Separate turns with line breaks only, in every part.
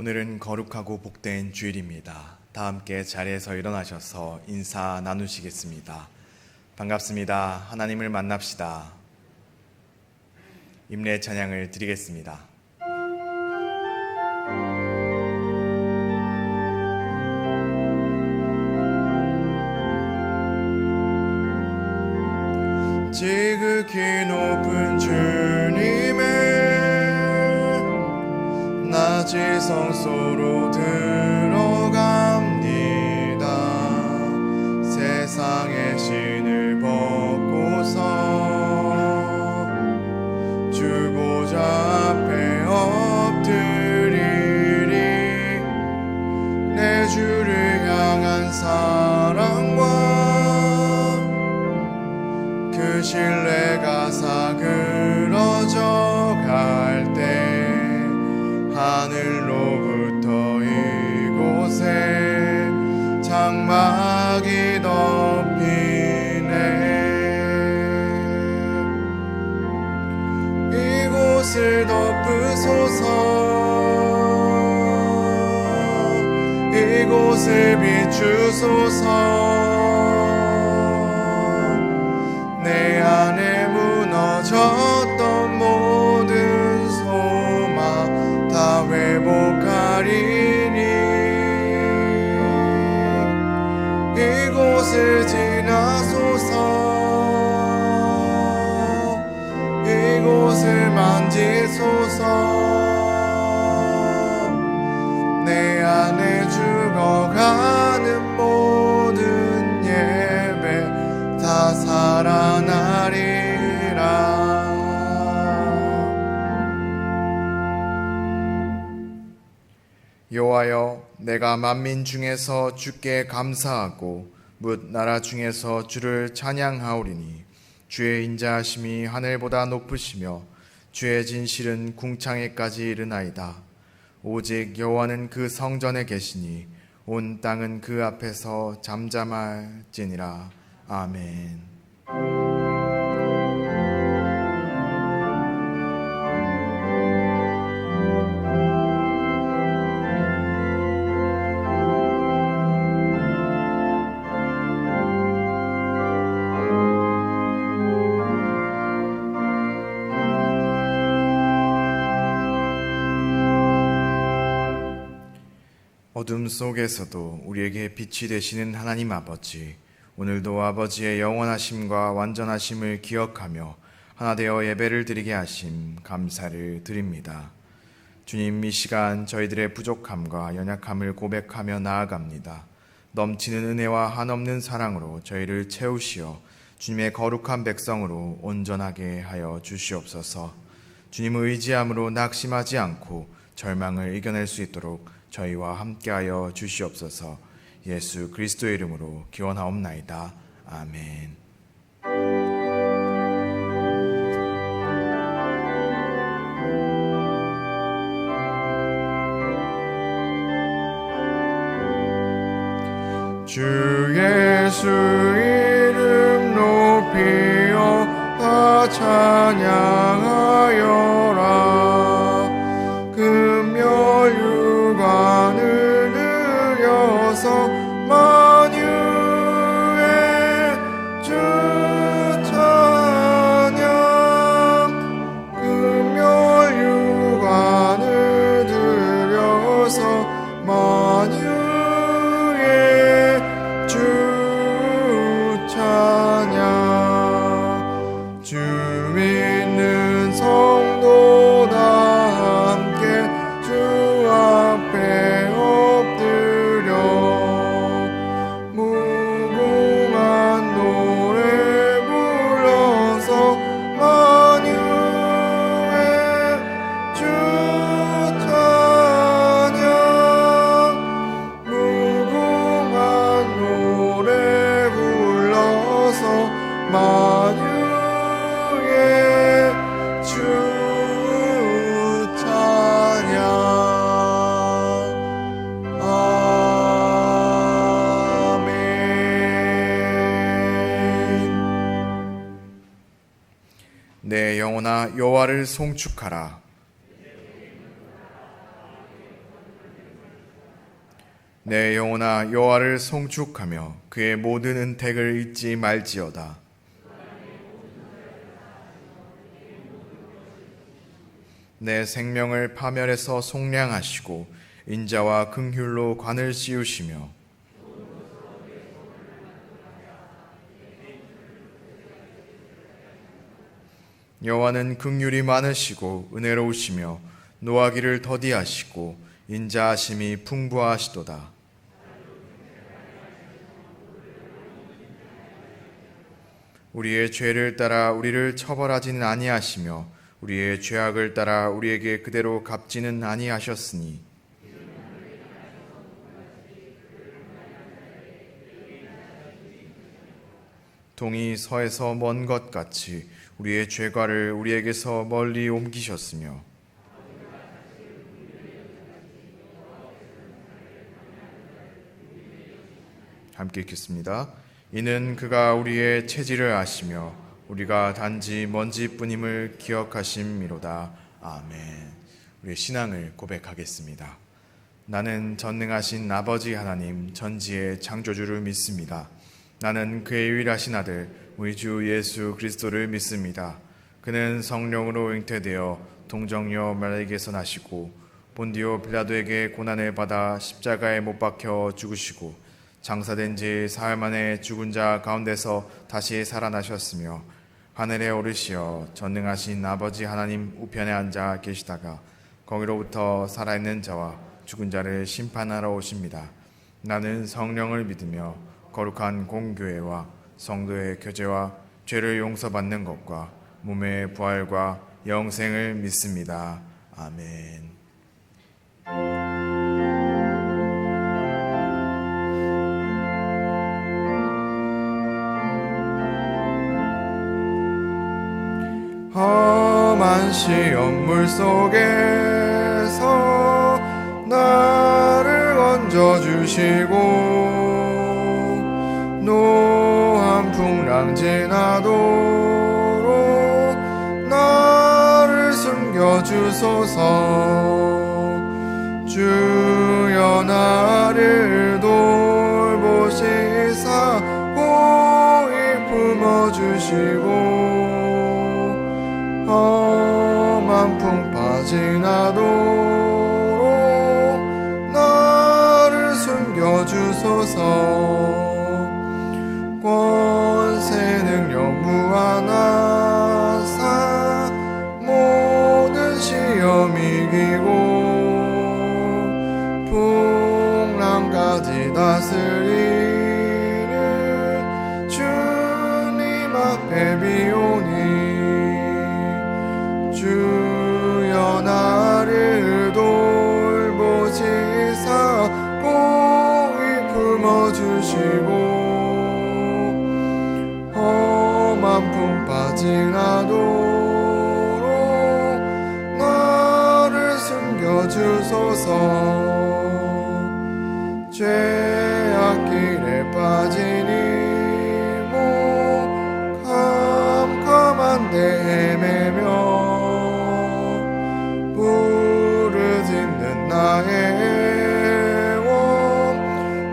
오늘은 거룩하고 복된 주일입니다. 다 함께 자리에서 일어나셔서 인사 나누시겠습니다. 반갑습니다. 하나님을 만납시다. 임례 찬양을 드리겠습니다. 지극히 높은 주님의 낮은 성소로 들어갑니다. 세상의 신을 벗고서 주 보좌 앞에 엎드리리. 내 주를 향한 사랑과 그 신뢰가 사그러져 갈 때 하늘로부터 이곳에 장막이 덮이네. 이곳을 덮으소서. 이곳을 비추소서. 내 안에 무너졌던 모든 소망 다 회복하리니. 이곳을 지나소서. 이곳을 만지소서. 내 안에 죽어가는 모든 예배 다 살아나리라. 여호와여, 내가 만민 중에서 주께 감사하고 뭇 나라 중에서 주를 찬양하오리니. 주의 인자하심이 하늘보다 높으시며 주의 진실은 궁창에까지 이르나이다. 오직 여호와는 그 성전에 계시니 온 땅은 그 앞에서 잠잠할지니라. 아멘. 어둠 속에서도 우리에게 빛이 되시는 하나님 아버지, 오늘도 아버지의 영원하심과 완전하심을 기억하며 하나 되어 예배를 드리게 하심 감사를 드립니다. 주님, 이 시간 저희들의 부족함과 연약함을 고백하며 나아갑니다. 넘치는 은혜와 한없는 사랑으로 저희를 채우시어 주님의 거룩한 백성으로 온전하게 하여 주시옵소서. 주님을 의지함으로 낙심하지 않고 절망을 이겨낼 수 있도록 저희와 함께하여 주시옵소서. 예수 그리스도의 이름으로 기원하옵나이다. 아멘. 주 예수 이름 높이어 다 찬양하여라. 금요 유관을 들여서 만유의 주 찬양. 금요 유관을 들여서 만유의 주 찬양. 주 믿는 성도 다 함께 주 앞에 엎드려 무궁한 노래 불러서 만유의 주 찬양. 무궁한 노래 불러서 만유의 주 찬양. 아멘. 내 영혼아 여호와를 송축하라. 내 영혼아 여호와를 송축하며 그의 모든 은택을 잊지 말지어다. 내 생명을 파멸해서 속량하시고 인자와 긍휼로 관을 씌우시며 여호와는 긍휼이 많으시고 은혜로우시며 노하기를 더디하시고 인자하심이 풍부하시도다. 우리의 죄를 따라 우리를 처벌하지는 아니하시며 우리의 죄악을 따라 우리에게 그대로 갚지는 아니하셨으니 동이 서에서 먼 것 같이 우리의 죄과를 우리에게서 멀리 옮기셨으며 함께 읽겠습니다. 이는 그가 우리의 체질을 아시며 우리가 단지 먼지뿐임을 기억하심이로다. 아멘. 우리의 신앙을 고백하겠습니다. 나는 전능하신 아버지 하나님 전지의 창조주를 믿습니다. 나는 그의 유일하신 아들 우리 주 예수 그리스도를 믿습니다. 그는 성령으로 잉태되어 동정녀 마리아에게서 나시고 본디오 빌라도에게 고난을 받아 십자가에 못 박혀 죽으시고 장사된 지 사흘 만에 죽은 자 가운데서 다시 살아나셨으며 하늘에 오르시어 전능하신 아버지 하나님 우편에 앉아 계시다가 거기로부터 살아있는 자와 죽은 자를 심판하러 오십니다. 나는 성령을 믿으며 거룩한 공교회와 성도의 교제와 죄를 용서받는 것과 몸의 부활과 영생을 믿습니다. 아멘. 험한 시험물 속에서 나를 건져주시고 노한 풍랑 지나도록 나를 숨겨주소서. 주여 나를 돌보시사 호히 품어주시고 험한 풍파 지나도록 나를 숨겨주소서. 권세 능력 무한하사 모든 시험 이기고 풍랑까지 다스리는 주님 앞에 비오니 주여 나를 돌보시사 공히 품어주시고 험한 풍파 지나도록 나를 숨겨주소서. 죄악 길에 빠지니 모 캄캄한데 헤매며 부르짖는 나의 영혼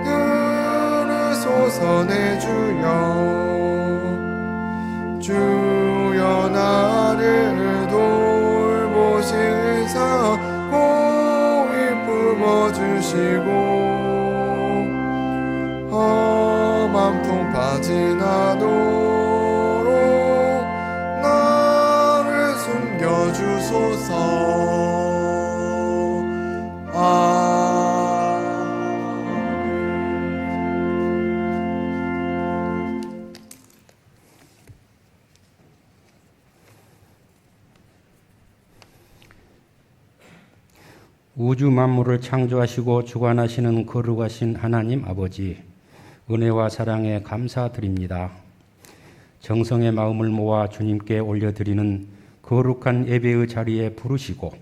들으소서 내 주여. 주여 나를 돌보시사 공히 품어주시고 험한 풍파 지나도록 나를 숨겨주소서.
우주 만물을 창조하시고 주관하시는 거룩하신 하나님 아버지, 은혜와 사랑에 감사드립니다. 정성의 마음을 모아 주님께 올려드리는 거룩한 예배의 자리에 부르시고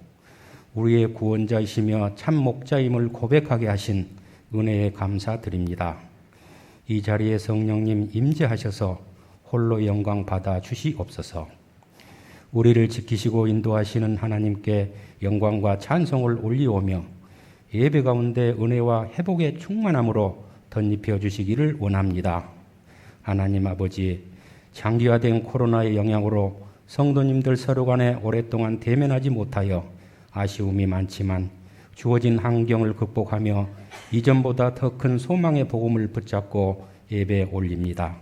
우리의 구원자이시며 참 목자임을 고백하게 하신 은혜에 감사드립니다. 이 자리에 성령님 임재하셔서 홀로 영광 받아 주시옵소서. 우리를 지키시고 인도하시는 하나님께 영광과 찬송을 올리오며 예배 가운데 은혜와 회복의 충만함으로 덧입혀 주시기를 원합니다. 하나님 아버지, 장기화된 코로나의 영향으로 성도님들 서로 간에 오랫동안 대면하지 못하여 아쉬움이 많지만 주어진 환경을 극복하며 이전보다 더 큰 소망의 복음을 붙잡고 예배에 올립니다.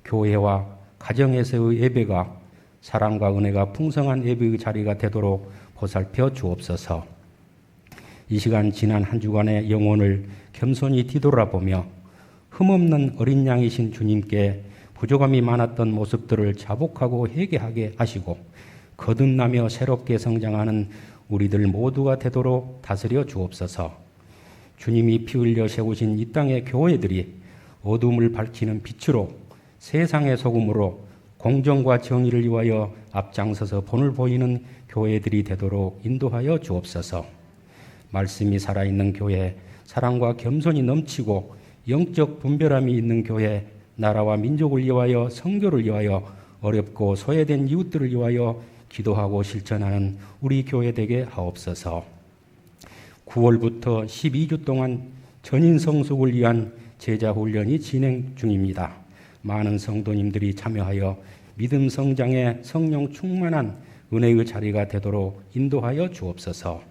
교회와 가정에서의 예배가 사랑과 은혜가 풍성한 예배의 자리가 되도록 보살펴 주옵소서. 이 시간 지난 한 주간의 영혼을 겸손히 뒤돌아보며 흠없는 어린 양이신 주님께 부족함이 많았던 모습들을 자복하고 회개하게 하시고 거듭나며 새롭게 성장하는 우리들 모두가 되도록 다스려 주옵소서. 주님이 피 흘려 세우신 이 땅의 교회들이 어둠을 밝히는 빛으로 세상의 소금으로 공정과 정의를 위하여 앞장서서 본을 보이는 교회들이 되도록 인도하여 주옵소서. 말씀이 살아있는 교회, 사랑과 겸손이 넘치고 영적 분별함이 있는 교회, 나라와 민족을 위하여 성교를 위하여 어렵고 소외된 이웃들을 위하여 기도하고 실천하는 우리 교회 되게 하옵소서. 9월부터 12주 동안 전인 성숙을 위한 제자 훈련이 진행 중입니다. 많은 성도님들이 참여하여 믿음 성장에 성령 충만한 은혜의 자리가 되도록 인도하여 주옵소서.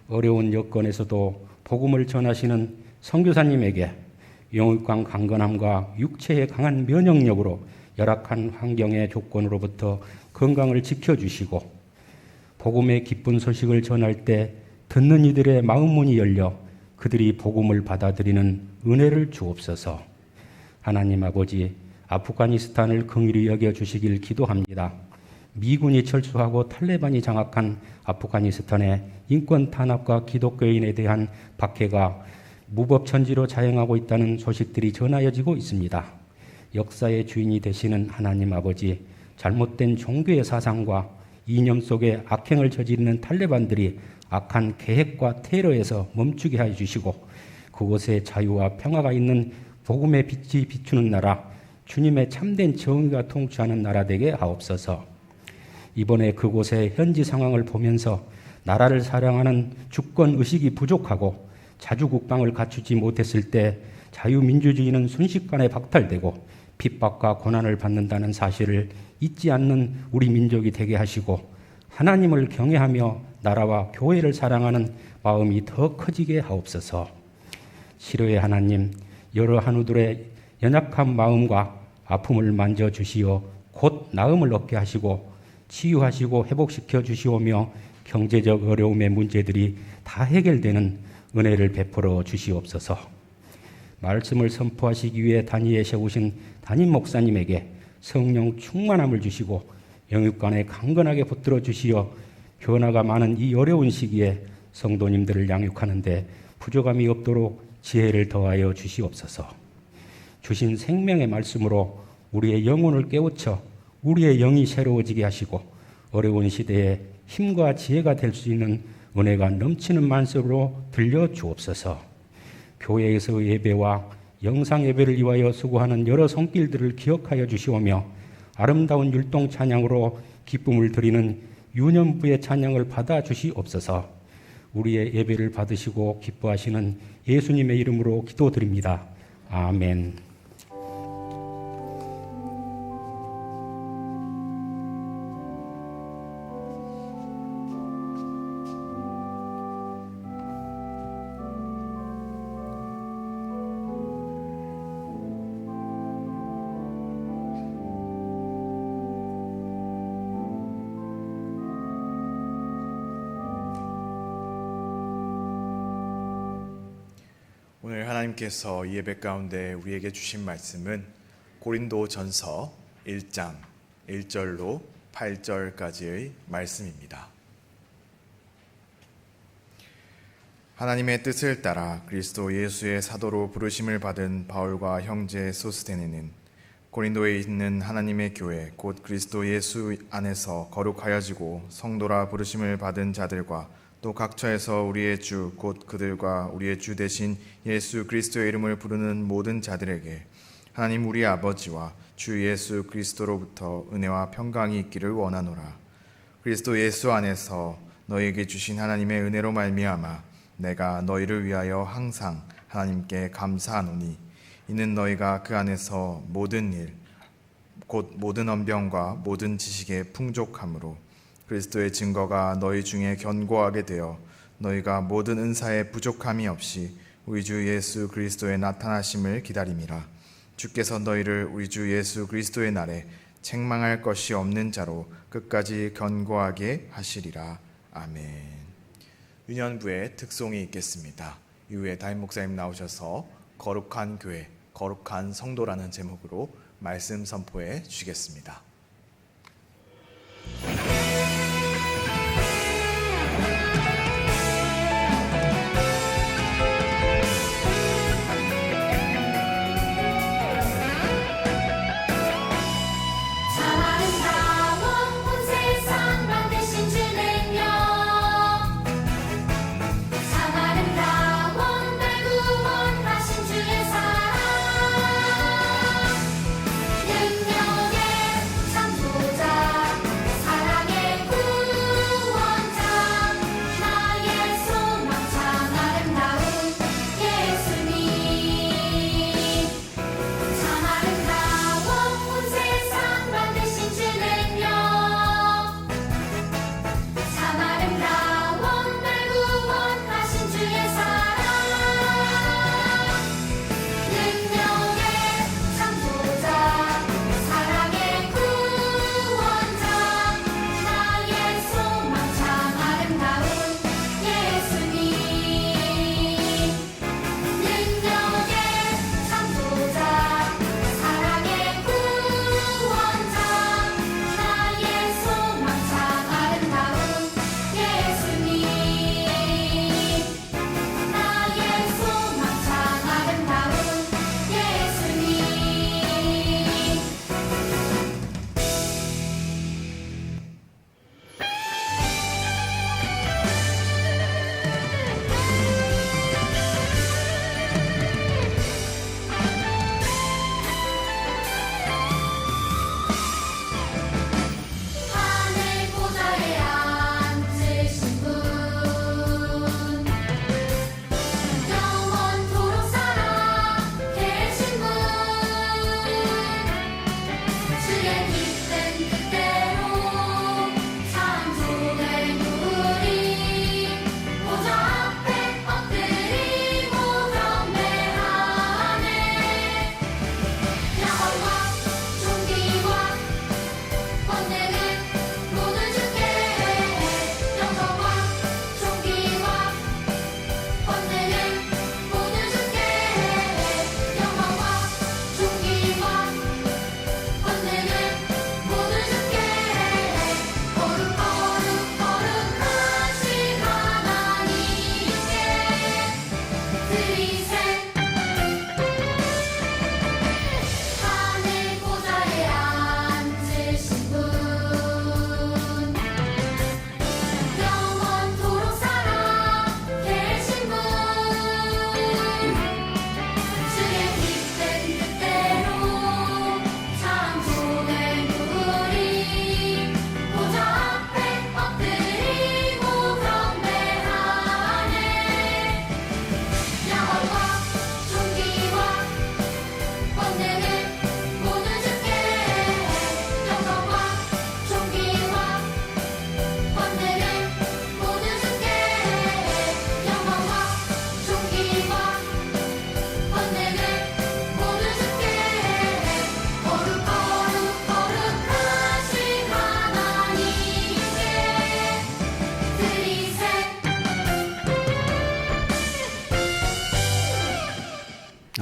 어려운 여건에서도 복음을 전하시는 선교사님에게 영육간 강건함과 육체의 강한 면역력으로 열악한 환경의 조건으로부터 건강을 지켜주시고 복음의 기쁜 소식을 전할 때 듣는 이들의 마음문이 열려 그들이 복음을 받아들이는 은혜를 주옵소서. 하나님 아버지, 아프가니스탄을 긍휼히 여겨주시길 기도합니다. 미군이 철수하고 탈레반이 장악한 아프가니스탄의 인권 탄압과 기독교인에 대한 박해가 무법천지로 자행하고 있다는 소식들이 전하여지고 있습니다. 역사의 주인이 되시는 하나님 아버지, 잘못된 종교의 사상과 이념 속에 악행을 저지르는 탈레반들이 악한 계획과 테러에서 멈추게 하여 주시고 그곳에 자유와 평화가 있는 복음의 빛이 비추는 나라, 주님의 참된 정의가 통치하는 나라 되게 하옵소서. 이번에 그곳의 현지 상황을 보면서 나라를 사랑하는 주권의식이 부족하고 자주국방을 갖추지 못했을 때 자유민주주의는 순식간에 박탈되고 핍박과 고난을 받는다는 사실을 잊지 않는 우리 민족이 되게 하시고 하나님을 경외하며 나라와 교회를 사랑하는 마음이 더 커지게 하옵소서. 치료의 하나님, 여러 한우들의 연약한 마음과 아픔을 만져주시어 곧 나음을 얻게 하시고 치유하시고 회복시켜 주시오며 경제적 어려움의 문제들이 다 해결되는 은혜를 베풀어 주시옵소서. 말씀을 선포하시기 위해 단위에 세우신 담임 목사님에게 성령 충만함을 주시고 영육간에 강건하게 붙들어 주시어 변화가 많은 이 어려운 시기에 성도님들을 양육하는데 부족함이 없도록 지혜를 더하여 주시옵소서. 주신 생명의 말씀으로 우리의 영혼을 깨우쳐 우리의 영이 새로워지게 하시고 어려운 시대에 힘과 지혜가 될 수 있는 은혜가 넘치는 말씀으로 들려 주옵소서. 교회에서의 예배와 영상 예배를 위하여 수고하는 여러 손길들을 기억하여 주시오며 아름다운 율동 찬양으로 기쁨을 드리는 유년부의 찬양을 받아 주시옵소서. 우리의 예배를 받으시고 기뻐하시는 예수님의 이름으로 기도드립니다. 아멘.
오늘 하나님께서 이 예배 가운데 우리에게 주신 말씀은 고린도전서 1장 1절로 8절까지의 말씀입니다. 하나님의 뜻을 따라 그리스도 예수의 사도로 부르심을 받은 바울과 형제 소스데네는 고린도에 있는 하나님의 교회 곧 그리스도 예수 안에서 거룩하여지고 성도라 부르심을 받은 자들과 또 각처에서 우리의 주 곧 그들과 우리의 주 되신 예수 그리스도의 이름을 부르는 모든 자들에게 하나님 우리 아버지와 주 예수 그리스도로부터 은혜와 평강이 있기를 원하노라. 그리스도 예수 안에서 너희에게 주신 하나님의 은혜로 말미암아 내가 너희를 위하여 항상 하나님께 감사하노니 이는 너희가 그 안에서 모든 일 곧 모든 언변과 모든 지식에 풍족함으로 그리스도의 증거가 너희 중에 견고하게 되어 너희가 모든 은사에 부족함이 없이 우리 주 예수 그리스도의 나타나심을 기다림이라. 주께서 너희를 우리 주 예수 그리스도의 날에 책망할 것이 없는 자로 끝까지 견고하게 하시리라. 아멘. 유년부의 특송이 있겠습니다. 이후에 담임 목사님 나오셔서 거룩한 교회, 거룩한 성도라는 제목으로 말씀 선포해 주시겠습니다.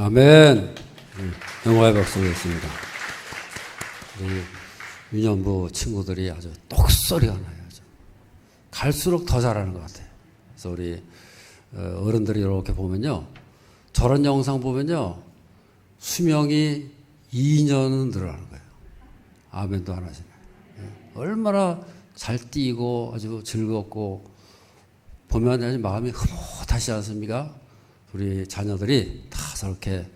아멘. 영화의 박수였습니다. 우리 유년부 친구들이 아주 똑소리가 나요. 아주. 갈수록 더 잘하는 것 같아요. 그래서 우리 어른들이 이렇게 보면요, 저런 영상 보면요, 수명이 2년은 늘어나는 거예요. 아멘도 안 하시네. 얼마나 잘 뛰고 아주 즐겁고 보면 아주 마음이 흐뭇하지 않습니까? 우리 자녀들이 다 저렇게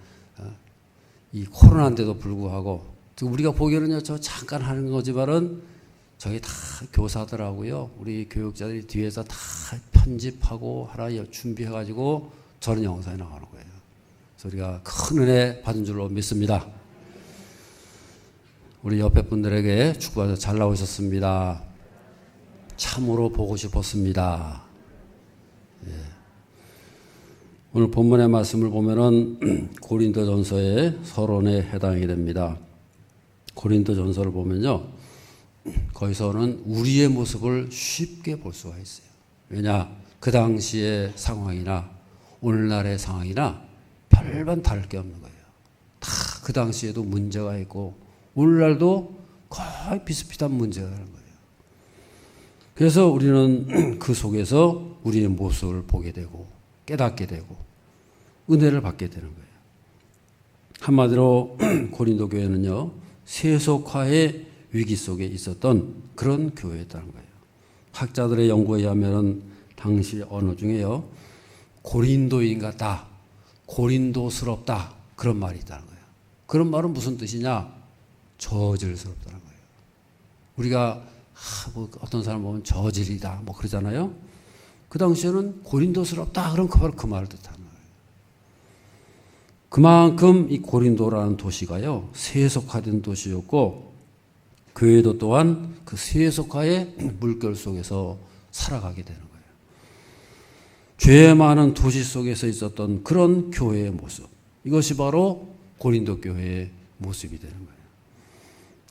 이 코로나인데도 불구하고 우리가 보기에는요, 저 잠깐 하는 거지만은 저기 다 교사들하고요, 우리 교육자들이 뒤에서 다 편집하고 하나 준비해가지고 저런 영상이 나가는 거예요. 그래서 우리가 큰 은혜 받은 줄로 믿습니다. 우리 옆에 분들에게 축복해서 잘 나오셨습니다. 참으로 보고 싶었습니다. 예. 오늘 본문의 말씀을 보면은 고린도전서의 서론에 해당이 됩니다. 고린도전서를 보면요, 거기서는 우리의 모습을 쉽게 볼 수가 있어요. 왜냐, 그 당시의 상황이나 오늘날의 상황이나 별반 다를 게 없는 거예요. 다 그 당시에도 문제가 있고 오늘날도 거의 비슷비슷한 문제가 있는 거예요. 그래서 우리는 그 속에서 우리의 모습을 보게 되고 깨닫게 되고 은혜를 받게 되는 거예요. 한마디로 고린도 교회는요, 세속화의 위기 속에 있었던 그런 교회였다는 거예요. 학자들의 연구에 의하면 당시 언어 중에요, 고린도인 같다, 고린도스럽다, 그런 말이 있다는 거예요. 그런 말은 무슨 뜻이냐? 저질스럽다는 거예요. 우리가 뭐 어떤 사람 보면 저질이다 뭐 그러잖아요. 그 당시에는 고린도스럽다 그럼 바로 그 말을 뜻하는 거예요. 그만큼 이 고린도라는 도시가요, 세속화된 도시였고 교회도 또한 그 세속화의 물결 속에서 살아가게 되는 거예요. 죄 많은 도시 속에서 있었던 그런 교회의 모습, 이것이 바로 고린도 교회의 모습이 되는 거예요.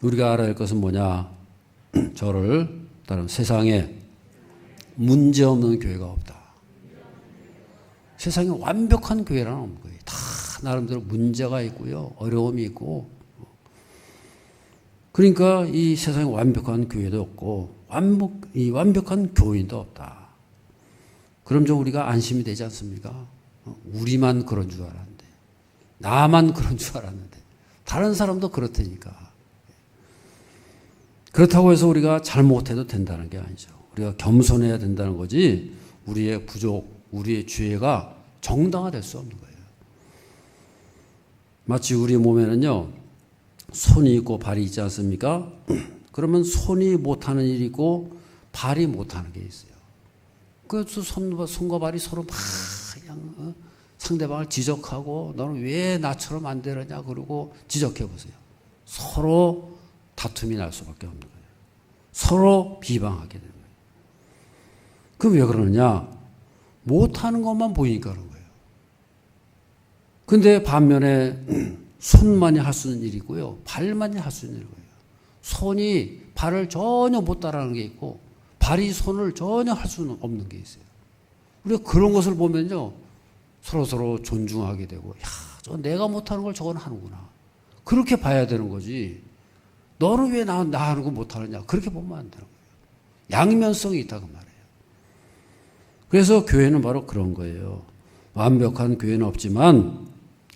우리가 알아야 할 것은 뭐냐? 저를 따른 세상에 문제없는 교회가 없다. 세상에 완벽한 교회라는 없는 거예요. 다 나름대로 문제가 있고요, 어려움이 있고. 그러니까 이 세상에 완벽한 교회도 없고 이 완벽한 교인도 없다. 그럼 좀 우리가 안심이 되지 않습니까? 우리만 그런 줄 알았는데, 나만 그런 줄 알았는데 다른 사람도 그렇다니까. 그렇다고 해서 우리가 잘못해도 된다는 게 아니죠. 우리가 겸손해야 된다는 거지, 우리의 부족, 우리의 죄가 정당화될 수 없는 거예요. 마치 우리 몸에는요, 손이 있고 발이 있지 않습니까? 그러면 손이 못하는 일이 있고 발이 못하는 게 있어요. 그래서 손과 발이 서로 막 그냥 상대방을 지적하고 너는 왜 나처럼 안 되느냐 그러고 지적해 보세요. 서로 다툼이 날 수밖에 없는 거예요. 서로 비방하게 되는 거예요. 그럼 왜 그러느냐? 못하는 것만 보이니까 그런 거예요. 근데 반면에 손만이 할 수 있는 일이고요, 발만이 할 수 있는 일이고요. 손이 발을 전혀 못 따라하는 게 있고 발이 손을 전혀 할 수는 없는 게 있어요. 우리가 그런 것을 보면요, 서로 존중하게 되고, 야, 저 내가 못하는 걸 저건 하는구나, 그렇게 봐야 되는 거지. 너는 왜 나 하는 거 못하느냐, 그렇게 보면 안 되는 거예요. 양면성이 있다 그 말이에요. 그래서 교회는 바로 그런 거예요. 완벽한 교회는 없지만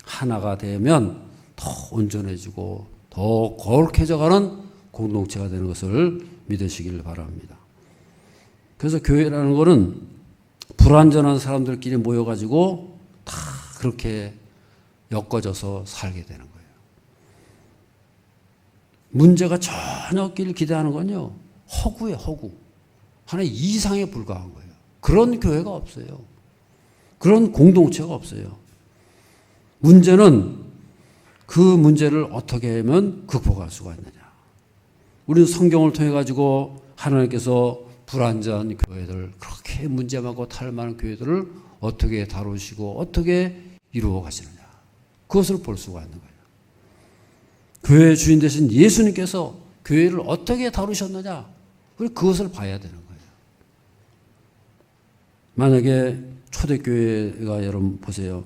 하나가 되면 더 온전해지고 더 거룩해져가는 공동체가 되는 것을 믿으시길 바랍니다. 그래서 교회라는 것은 불완전한 사람들끼리 모여가지고 다 그렇게 엮어져서 살게 되는 거예요. 문제가 전혀 없기를 기대하는 건요, 허구예요, 허구. 하나의 이상에 불과한 거예요. 그런 교회가 없어요. 그런 공동체가 없어요. 문제는 그 문제를 어떻게 하면 극복할 수가 있느냐. 우리는 성경을 통해 가지고 하나님께서 불완전한 교회들, 그렇게 문제 많고 탈 많은 교회들을 어떻게 다루시고 어떻게 이루어 가시느냐, 그것을 볼 수가 있는 거예요. 교회의 주인 되신 예수님께서 교회를 어떻게 다루셨느냐, 우리 그것을 봐야 되는 거예요. 만약에 초대교회가, 여러분 보세요,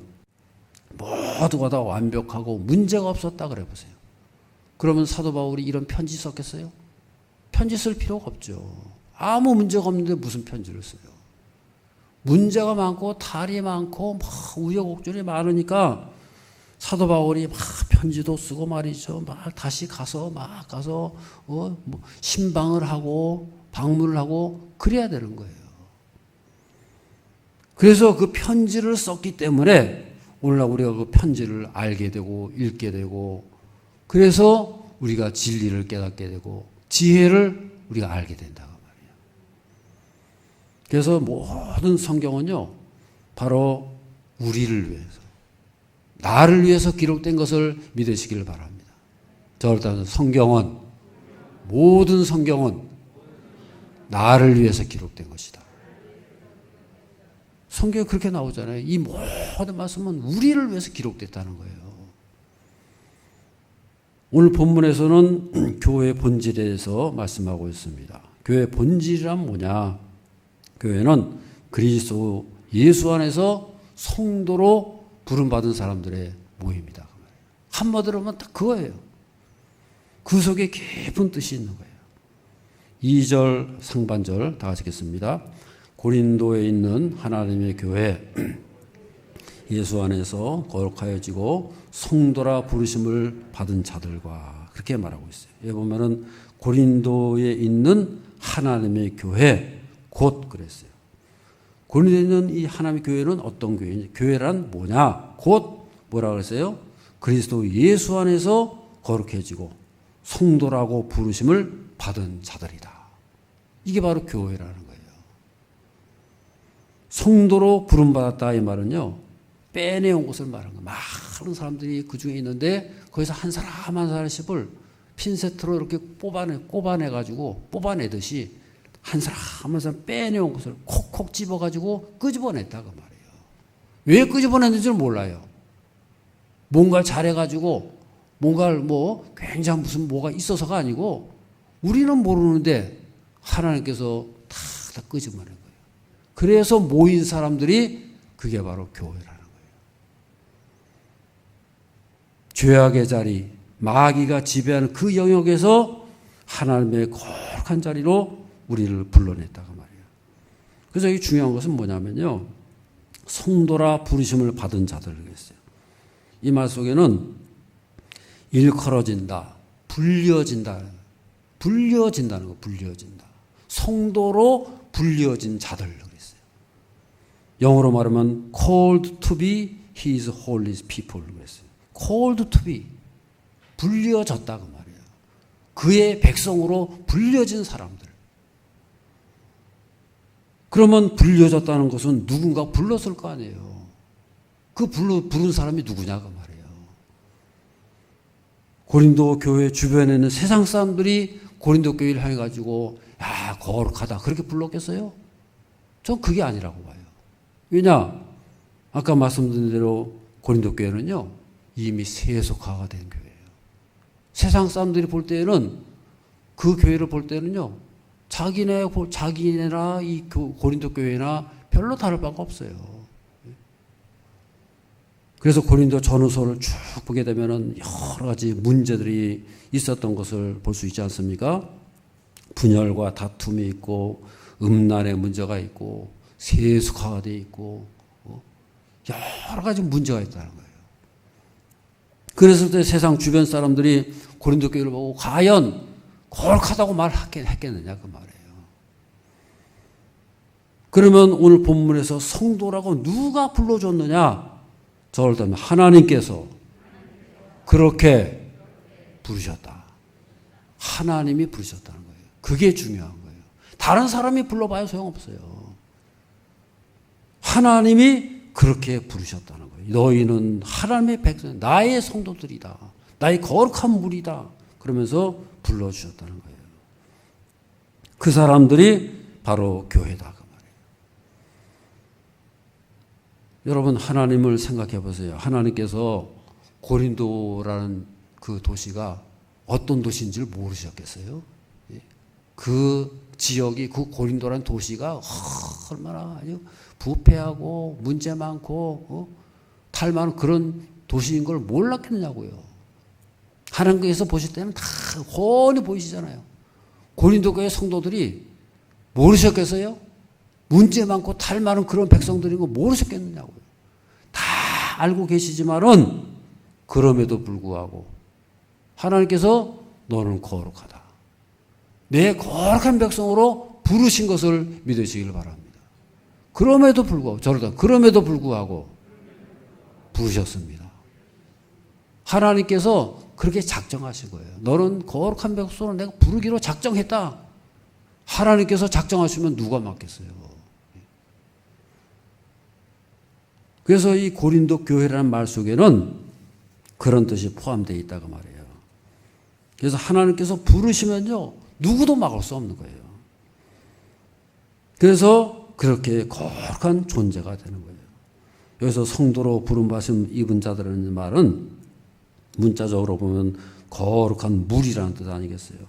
모두가 다 완벽하고 문제가 없었다 그래 보세요. 그러면 사도 바울이 이런 편지 썼겠어요? 편지 쓸 필요가 없죠. 아무 문제가 없는데 무슨 편지를 써요? 문제가 많고 탈이 많고 막 우여곡절이 많으니까 사도 바울이 막 편지도 쓰고 말이죠. 막 다시 가서 뭐 신방을 하고 방문을 하고 그래야 되는 거예요. 그래서 그 편지를 썼기 때문에 오늘날 우리가 그 편지를 알게 되고 읽게 되고, 그래서 우리가 진리를 깨닫게 되고 지혜를 우리가 알게 된다고 말이에요. 그래서 모든 성경은요, 바로 우리를 위해서, 나를 위해서 기록된 것을 믿으시기를 바랍니다. 저를 따라서 성경은, 모든 성경은 나를 위해서 기록된 것이다. 성경에 그렇게 나오잖아요. 이 모든 말씀은 우리를 위해서 기록됐다는 거예요. 오늘 본문에서는 교회의 본질에 대해서 말씀하고 있습니다. 교회의 본질이란 뭐냐? 교회는 그리스도 예수 안에서 성도로 부름받은 사람들의 모임이다. 한마디로 하면 딱 그거예요. 그 속에 깊은 뜻이 있는 거예요. 2절 상반절 다 같이 읽겠습니다. 고린도에 있는 하나님의 교회, 예수 안에서 거룩하여지고 성도라 부르심을 받은 자들과 그렇게 말하고 있어요. 여기 보면은 고린도에 있는 하나님의 교회 곧 그랬어요. 고린도에 있는 이 하나님의 교회는 어떤 교회냐? 교회란 뭐냐? 곧 뭐라 그랬어요? 그리스도 예수 안에서 거룩해지고 성도라고 부르심을 받은 자들이다. 이게 바로 교회라는 거예요. 성도로 부름받았다 이 말은요, 빼내온 것을 말하는 거예요. 많은 사람들이 그 중에 있는데 거기서 한 사람 한 사람씩을 핀세트로 이렇게 뽑아내가지고 뽑아내듯이 한 사람 한 사람 빼내온 것을 콕콕 집어가지고 끄집어냈다 그 말이에요. 왜 끄집어냈는지를 몰라요. 뭔가 잘해가지고 뭔가를 뭐 굉장히 무슨 뭐가 있어서가 아니고 우리는 모르는데 하나님께서 다 끄집어낸 거예요. 그래서 모인 사람들이 그게 바로 교회라는 거예요. 죄악의 자리, 마귀가 지배하는 그 영역에서 하나님의 거룩한 자리로 우리를 불러냈다고 말이에요. 그래서 이 중요한 것은 뭐냐면요, 성도라 부르심을 받은 자들을 했어요. 이 말 속에는 일컬어진다, 불려진다는 거, 불려진다. 성도로 불려진 자들 그랬어요. 영어로 말하면 called to be his holy people 그랬어요. called to be, 불려졌다 그 말이에요. 그의 백성으로 불려진 사람들. 그러면 불려졌다는 것은 누군가 불렀을 거 아니에요. 그 부른 사람이 누구냐 그 말이에요. 고린도 교회 주변에 있는 세상 사람들이 고린도 교회를 향해 가지고 야 거룩하다 그렇게 불렀겠어요? 전 그게 아니라고 봐요. 왜냐? 아까 말씀드린 대로 고린도 교회는요 이미 세속화가 된 교회예요. 세상 사람들이 볼 때에는 그 교회를 볼 때는요 자기네나 이 고린도 교회나 별로 다를 바가 없어요. 그래서 고린도 전후서를 쭉 보게 되면은 여러 가지 문제들이 있었던 것을 볼 수 있지 않습니까? 분열과 다툼이 있고 음란의 문제가 있고 세속화가 돼 있고 여러 가지 문제가 있다는 거예요. 그래서 세상 주변 사람들이 고린도 교회를 보고 과연 거룩하다고 말했겠느냐 그 말이에요. 그러면 오늘 본문에서 성도라고 누가 불러줬느냐? 저를 따르면 하나님께서 그렇게 부르셨다. 하나님이 부르셨다는 거예요. 그게 중요한 거예요. 다른 사람이 불러봐야 소용없어요. 하나님이 그렇게 부르셨다는 거예요. 너희는 하나님의 백성, 나의 성도들이다. 나의 거룩한 무리다. 그러면서 불러주셨다는 거예요. 그 사람들이 바로 교회다. 여러분 하나님을 생각해 보세요. 하나님께서 고린도라는 그 도시가 어떤 도시인지를 모르셨겠어요? 그 지역이 그 고린도라는 도시가 얼마나 아주 부패하고 문제 많고 탈 많은 그런 도시인 걸 몰랐겠느냐고요. 하나님께서 보실 때는 다 훤히 보이시잖아요. 고린도 교회 성도들이 모르셨겠어요? 문제 많고 탈 많은 그런 백성들인 거 모르셨겠느냐고요. 다 알고 계시지만은 그럼에도 불구하고 하나님께서 너는 거룩하다. 내 거룩한 백성으로 부르신 것을 믿으시길 바랍니다. 그럼에도 불구하고 부르셨습니다. 하나님께서 그렇게 작정하신 거예요. 너는 거룩한 백성으로 내가 부르기로 작정했다. 하나님께서 작정하시면 누가 막겠어요? 그래서 이 고린도 교회라는 말 속에는 그런 뜻이 포함되어 있다고 말해요. 그래서 하나님께서 부르시면요, 누구도 막을 수 없는 거예요. 그래서 그렇게 거룩한 존재가 되는 거예요. 여기서 성도로 부름받음 입은 자들은 말은 문자적으로 보면 거룩한 물이라는 뜻 아니겠어요?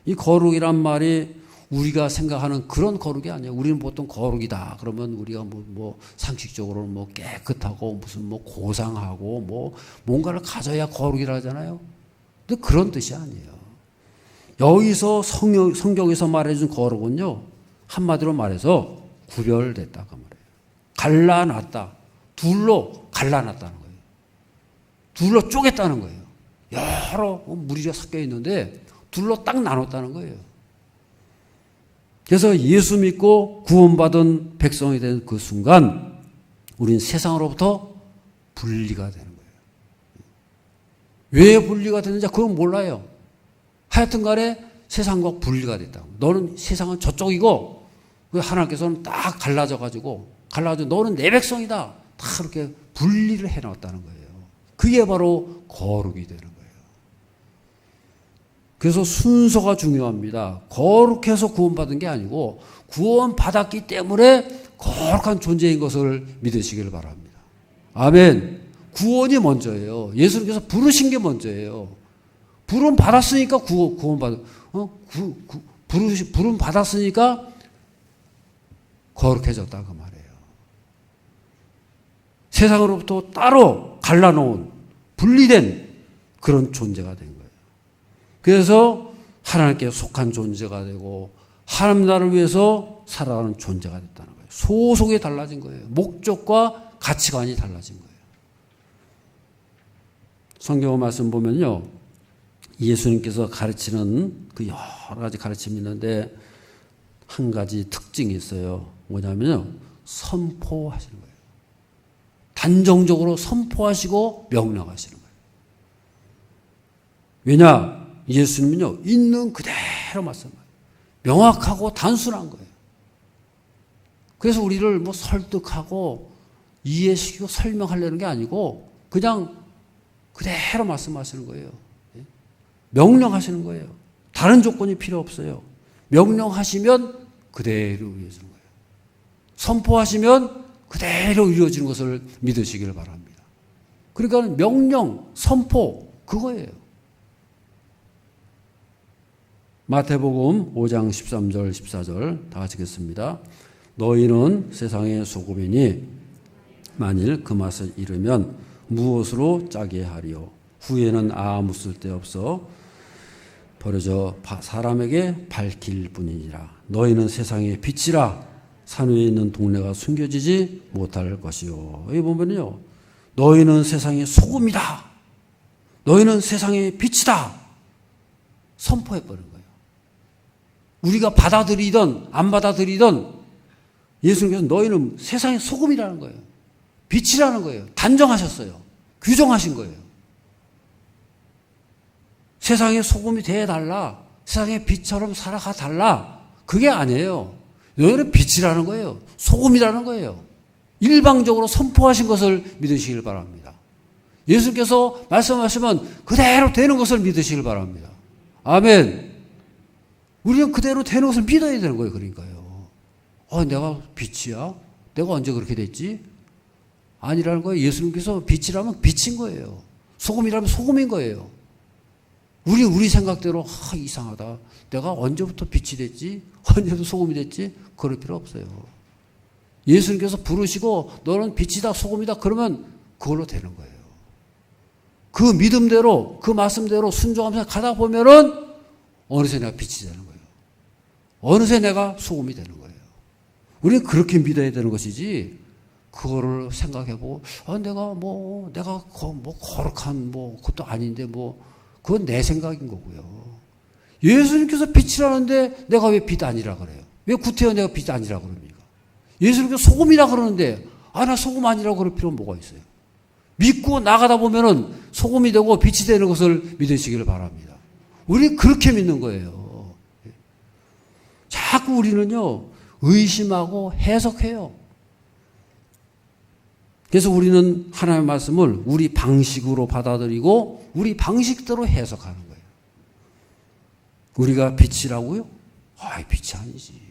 이 거룩이란 말이 우리가 생각하는 그런 거룩이 아니에요. 우리는 보통 거룩이다 그러면 우리가 뭐 상식적으로 뭐 깨끗하고 무슨 뭐 고상하고 뭐 뭔가를 가져야 거룩이라 하잖아요. 근데 그런 뜻이 아니에요. 여기서 성경에서 말해준 거룩은요, 한마디로 말해서 구별됐다고 말해요. 갈라놨다. 둘로 갈라놨다는 거예요. 둘로 쪼갰다는 거예요. 여러 무리가 섞여 있는데 둘로 딱 나눴다는 거예요. 그래서 예수 믿고 구원받은 백성이 된 그 순간 우리는 세상으로부터 분리가 되는 거예요. 왜 분리가 되는지 그건 몰라요. 하여튼 간에 세상과 분리가 됐다. 너는 세상은 저쪽이고 하나님께서는 딱 갈라져가지고 너는 내 백성이다. 다 그렇게 분리를 해놨다는 거예요. 그게 바로 거룩이 되는 거예요. 그래서 순서가 중요합니다. 거룩해서 구원받은 게 아니고 구원받았기 때문에 거룩한 존재인 것을 믿으시길 바랍니다. 아멘. 구원이 먼저예요. 예수님께서 부르신 게 먼저예요. 부름 받았으니까 부름 받았으니까 거룩해졌다 그 말이에요. 세상으로부터 따로 갈라놓은 분리된 그런 존재가 된 거예요. 그래서 하나님께 속한 존재가 되고 하나님 나라를 위해서 살아가는 존재가 됐다는 거예요. 소속이 달라진 거예요. 목적과 가치관이 달라진 거예요. 성경 말씀 보면요, 예수님께서 가르치는 그 여러 가지 가르침이 있는데 한 가지 특징이 있어요. 뭐냐면요, 선포하시는 거예요. 단정적으로 선포하시고 명령하시는 거예요. 왜냐? 예수님은요, 있는 그대로 말씀해요. 명확하고 단순한 거예요. 그래서 우리를 뭐 설득하고 이해시키고 설명하려는 게 아니고 그냥 그대로 말씀하시는 거예요. 명령하시는 거예요. 다른 조건이 필요 없어요. 명령하시면 그대로 이루어지는 거예요. 선포하시면 그대로 이루어지는 것을 믿으시길 바랍니다. 그러니까 명령, 선포, 그거예요. 마태복음 5장 13절 14절 다 같이 읽겠습니다. 너희는 세상의 소금이니 만일 그 맛을 잃으면 무엇으로 짜게 하리요? 후에는 아무 쓸데없어 버려져 사람에게 밝힐 뿐이니라. 너희는 세상의 빛이라. 산 위에 있는 동네가 숨겨지지 못할 것이요. 여기 보면요, 너희는 세상의 소금이다. 너희는 세상의 빛이다. 선포해버린 거예요. 우리가 받아들이든 안 받아들이든 예수님께서 너희는 세상의 소금이라는 거예요. 빛이라는 거예요. 단정하셨어요. 규정하신 거예요. 세상의 소금이 되어달라. 세상의 빛처럼 살아가 달라. 그게 아니에요. 너희는 빛이라는 거예요. 소금이라는 거예요. 일방적으로 선포하신 것을 믿으시길 바랍니다. 예수께서 말씀하시면 그대로 되는 것을 믿으시길 바랍니다. 아멘. 우리는 그대로 되는 것을 믿어야 되는 거예요. 그러니까요. 내가 빛이야? 내가 언제 그렇게 됐지? 아니라는 거예요. 예수님께서 빛이라면 빛인 거예요. 소금이라면 소금인 거예요. 우리 생각대로 이상하다. 내가 언제부터 빛이 됐지? 언제부터 소금이 됐지? 그럴 필요 없어요. 예수님께서 부르시고 너는 빛이다 소금이다 그러면 그걸로 되는 거예요. 그 믿음대로 그 말씀대로 순종하면서 가다 보면은 어느새 내가 빛이 되는 거예요. 어느새 내가 소금이 되는 거예요. 우리는 그렇게 믿어야 되는 것이지 그거를 생각해보고 내가 거룩한 그것도 아닌데 그건 내 생각인 거고요. 예수님께서 빛이라는데 내가 왜 빛 아니라 그래요? 왜 구태여 내가 빛 아니라 그럽니까? 예수님께서 소금이라 그러는데 나 소금 아니라고 그럴 필요는 뭐가 있어요? 믿고 나가다 보면은 소금이 되고 빛이 되는 것을 믿으시기를 바랍니다. 우리는 그렇게 믿는 거예요. 자꾸 우리는요 의심하고 해석해요. 그래서 우리는 하나님의 말씀을 우리 방식으로 받아들이고 우리 방식대로 해석하는 거예요. 우리가 빛이라고요? 빛이 아니지.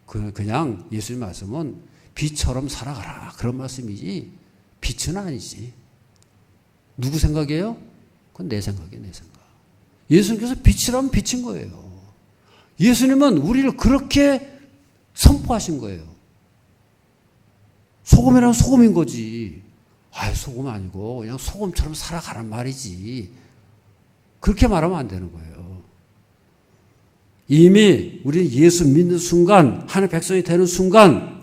그냥 예수님 말씀은 빛처럼 살아가라 그런 말씀이지 빛은 아니지. 누구 생각이에요? 그건 내 생각이에요. 내 생각. 예수님께서 빛이라면 빛인 거예요. 예수님은 우리를 그렇게 선포하신 거예요. 소금이라면 소금인 거지. 소금 아니고 그냥 소금처럼 살아가란 말이지. 그렇게 말하면 안 되는 거예요. 이미 우리 예수 믿는 순간, 하나님의 백성이 되는 순간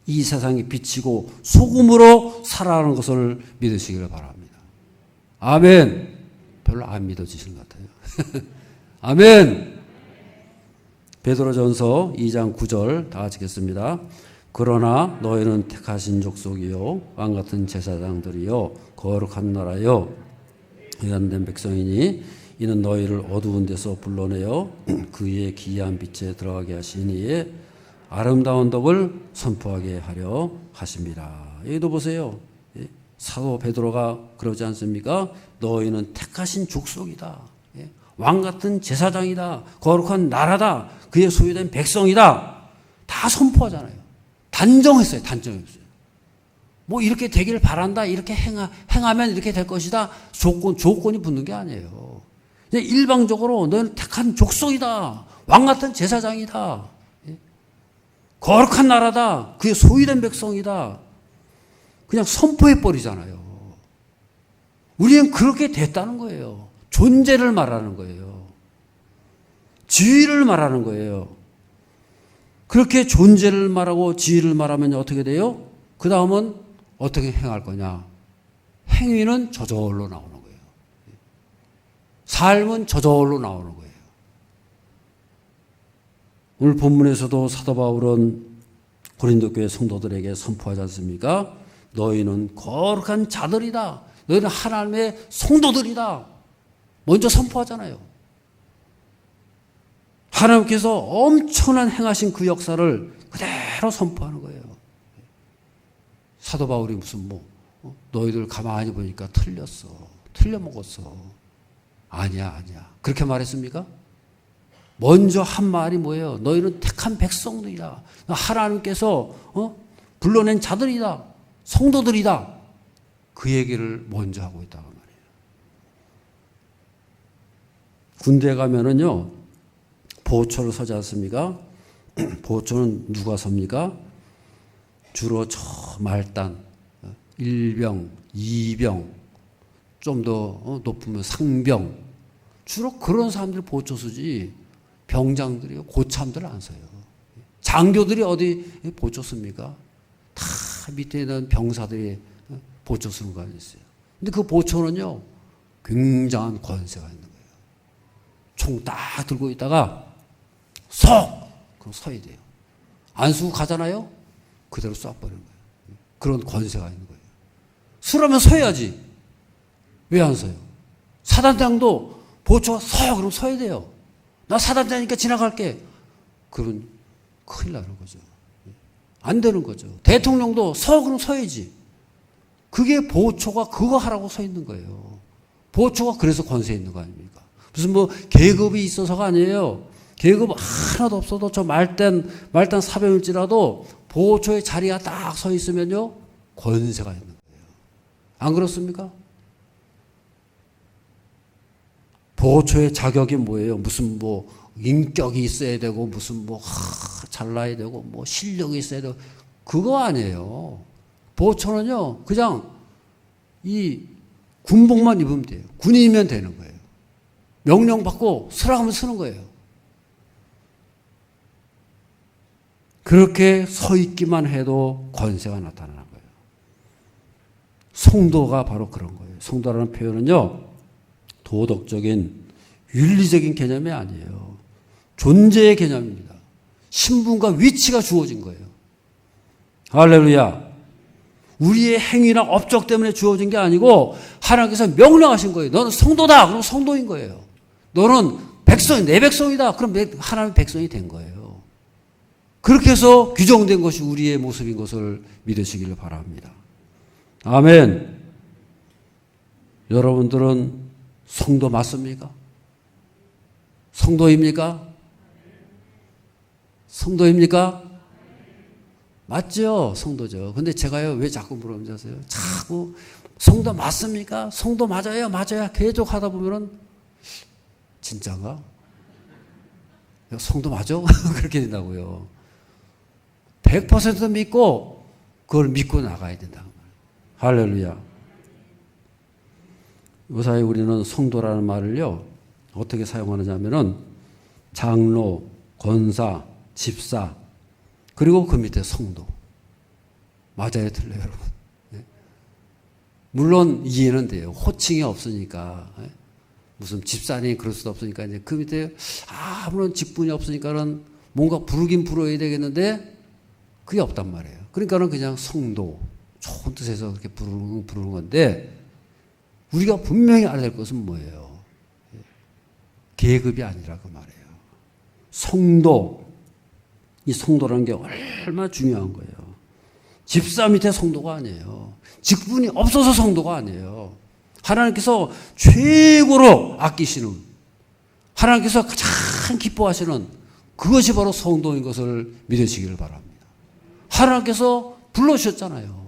이 세상이 빛이고 소금으로 살아가는 것을 믿으시기를 바랍니다. 아멘. 별로 안 믿어지시는 것 같아요. 아멘. 베드로전서 2장 9절 다 같이 읽겠습니다. 그러나 너희는 택하신 족속이요 왕같은 제사장들이요 거룩한 나라요 의한된 백성이니 이는 너희를 어두운 데서 불러내어 그의 기이한 빛에 들어가게 하신 이의 아름다운 덕을 선포하게 하려 하십니다. 여기도 보세요. 사도 베드로가 그러지 않습니까? 너희는 택하신 족속이다. 왕같은 제사장이다. 거룩한 나라다. 그의 소유된 백성이다. 다 선포하잖아요. 단정했어요. 단정했어요. 뭐 이렇게 되기를 바란다. 이렇게 행하면 이렇게 될 것이다. 조건이 붙는 게 아니에요. 일방적으로 너는 택한 족속이다. 왕같은 제사장이다. 거룩한 나라다. 그의 소유된 백성이다. 그냥 선포해버리잖아요. 우리는 그렇게 됐다는 거예요. 존재를 말하는 거예요. 지위를 말하는 거예요. 그렇게 존재를 말하고 지위를 말하면 어떻게 돼요? 그 다음은 어떻게 행할 거냐? 행위는 저절로 나오는 거예요. 삶은 저절로 나오는 거예요. 오늘 본문에서도 사도 바울은 고린도 교회 성도들에게 선포하지 않습니까? 너희는 거룩한 자들이다. 너희는 하나님의 성도들이다. 먼저 선포하잖아요. 하나님께서 엄청난 행하신 그 역사를 그대로 선포하는 거예요. 사도 바울이 무슨 너희들 가만히 보니까 틀렸어. 틀려먹었어. 아니야. 그렇게 말했습니까? 먼저 한 말이 뭐예요? 너희는 택한 백성들이다. 하나님께서 불러낸 자들이다. 성도들이다. 그 얘기를 먼저 하고 있다고 말이에요. 군대 가면은요, 보초를 서지 않습니까? 보초는 누가 섭니까? 주로 저 말단, 1병, 2병, 좀 더 높으면 상병, 주로 그런 사람들이 보초 서지 병장들이 고참들 안 서요. 장교들이 어디 보초 씁니까? 다 밑에 있는 병사들이 보초 쓰는 거 아니겠어요? 근데 그 보초는요, 굉장한 권세가 있는 거예요. 총 딱 들고 있다가 그럼 서야 돼요. 안 쓰고 가잖아요? 그대로 쏴버리는 거예요. 그런 권세가 있는 거예요. 쓰려면 서야지. 왜 안 서요? 사단장도 보초가 그럼 서야 돼요. 나 사단장이니까 지나갈게. 그런 큰일 나는 거죠. 안 되는 거죠. 대통령도 그럼 서야지. 그게 보초가 그거 하라고 서 있는 거예요. 보초가 그래서 권세 있는 거 아닙니까? 무슨 계급이 있어서가 아니에요. 계급 하나도 없어도 저 말단 사병일지라도 보초의 자리가 딱 서 있으면요, 권세가 있는 거예요. 안 그렇습니까? 보초의 자격이 뭐예요? 무슨 인격이 있어야 되고, 무슨 잘나야 되고, 실력이 있어야 되고, 그거 아니에요. 보초는요, 그냥 이 군복만 입으면 돼요. 군인이면 되는 거예요. 명령 받고 쓰라고 하면 쓰는 거예요. 그렇게 서 있기만 해도 권세가 나타나는 거예요. 성도가 바로 그런 거예요. 성도라는 표현은요, 도덕적인, 윤리적인 개념이 아니에요. 존재의 개념입니다. 신분과 위치가 주어진 거예요. 할렐루야. 우리의 행위나 업적 때문에 주어진 게 아니고 하나님께서 명령하신 거예요. 너는 성도다. 그럼 성도인 거예요. 너는 내 백성이다. 그럼 하나님의 백성이 된 거예요. 그렇게 해서 규정된 것이 우리의 모습인 것을 믿으시기를 바랍니다. 아멘. 여러분들은 성도 맞습니까? 성도입니까? 성도입니까? 맞죠? 성도죠. 근데 제가요, 왜 자꾸 물어보는지 아세요? 자꾸 성도 맞습니까? 성도 맞아요? 맞아요? 계속 하다 보면은 진짜인가? 성도 맞아? 그렇게 된다고요. 100% 믿고 그걸 믿고 나가야 된다. 할렐루야. 요사이 우리는 성도라는 말을요, 어떻게 사용하느냐면은 장로, 권사, 집사, 그리고 그 밑에 성도. 맞아요, 틀려요, 여러분? 네. 물론 이해는 돼요. 호칭이 없으니까. 네. 무슨 집사니 그럴 수도 없으니까 이제 그 밑에 아무런 직분이 없으니까는 뭔가 부르긴 불어야 되겠는데 그게 없단 말이에요. 그러니까는 그냥 성도, 좋은 뜻에서 그렇게 부르는 건데 우리가 분명히 알아야 될 것은 뭐예요? 계급이 아니라 그 말이에요. 성도. 이 성도라는 게 얼마나 중요한 거예요. 집사 밑에 성도가 아니에요. 직분이 없어서 성도가 아니에요. 하나님께서 최고로 아끼시는, 하나님께서 가장 기뻐하시는 그것이 바로 성도인 것을 믿으시기를 바랍니다. 하나님께서 불러주셨잖아요.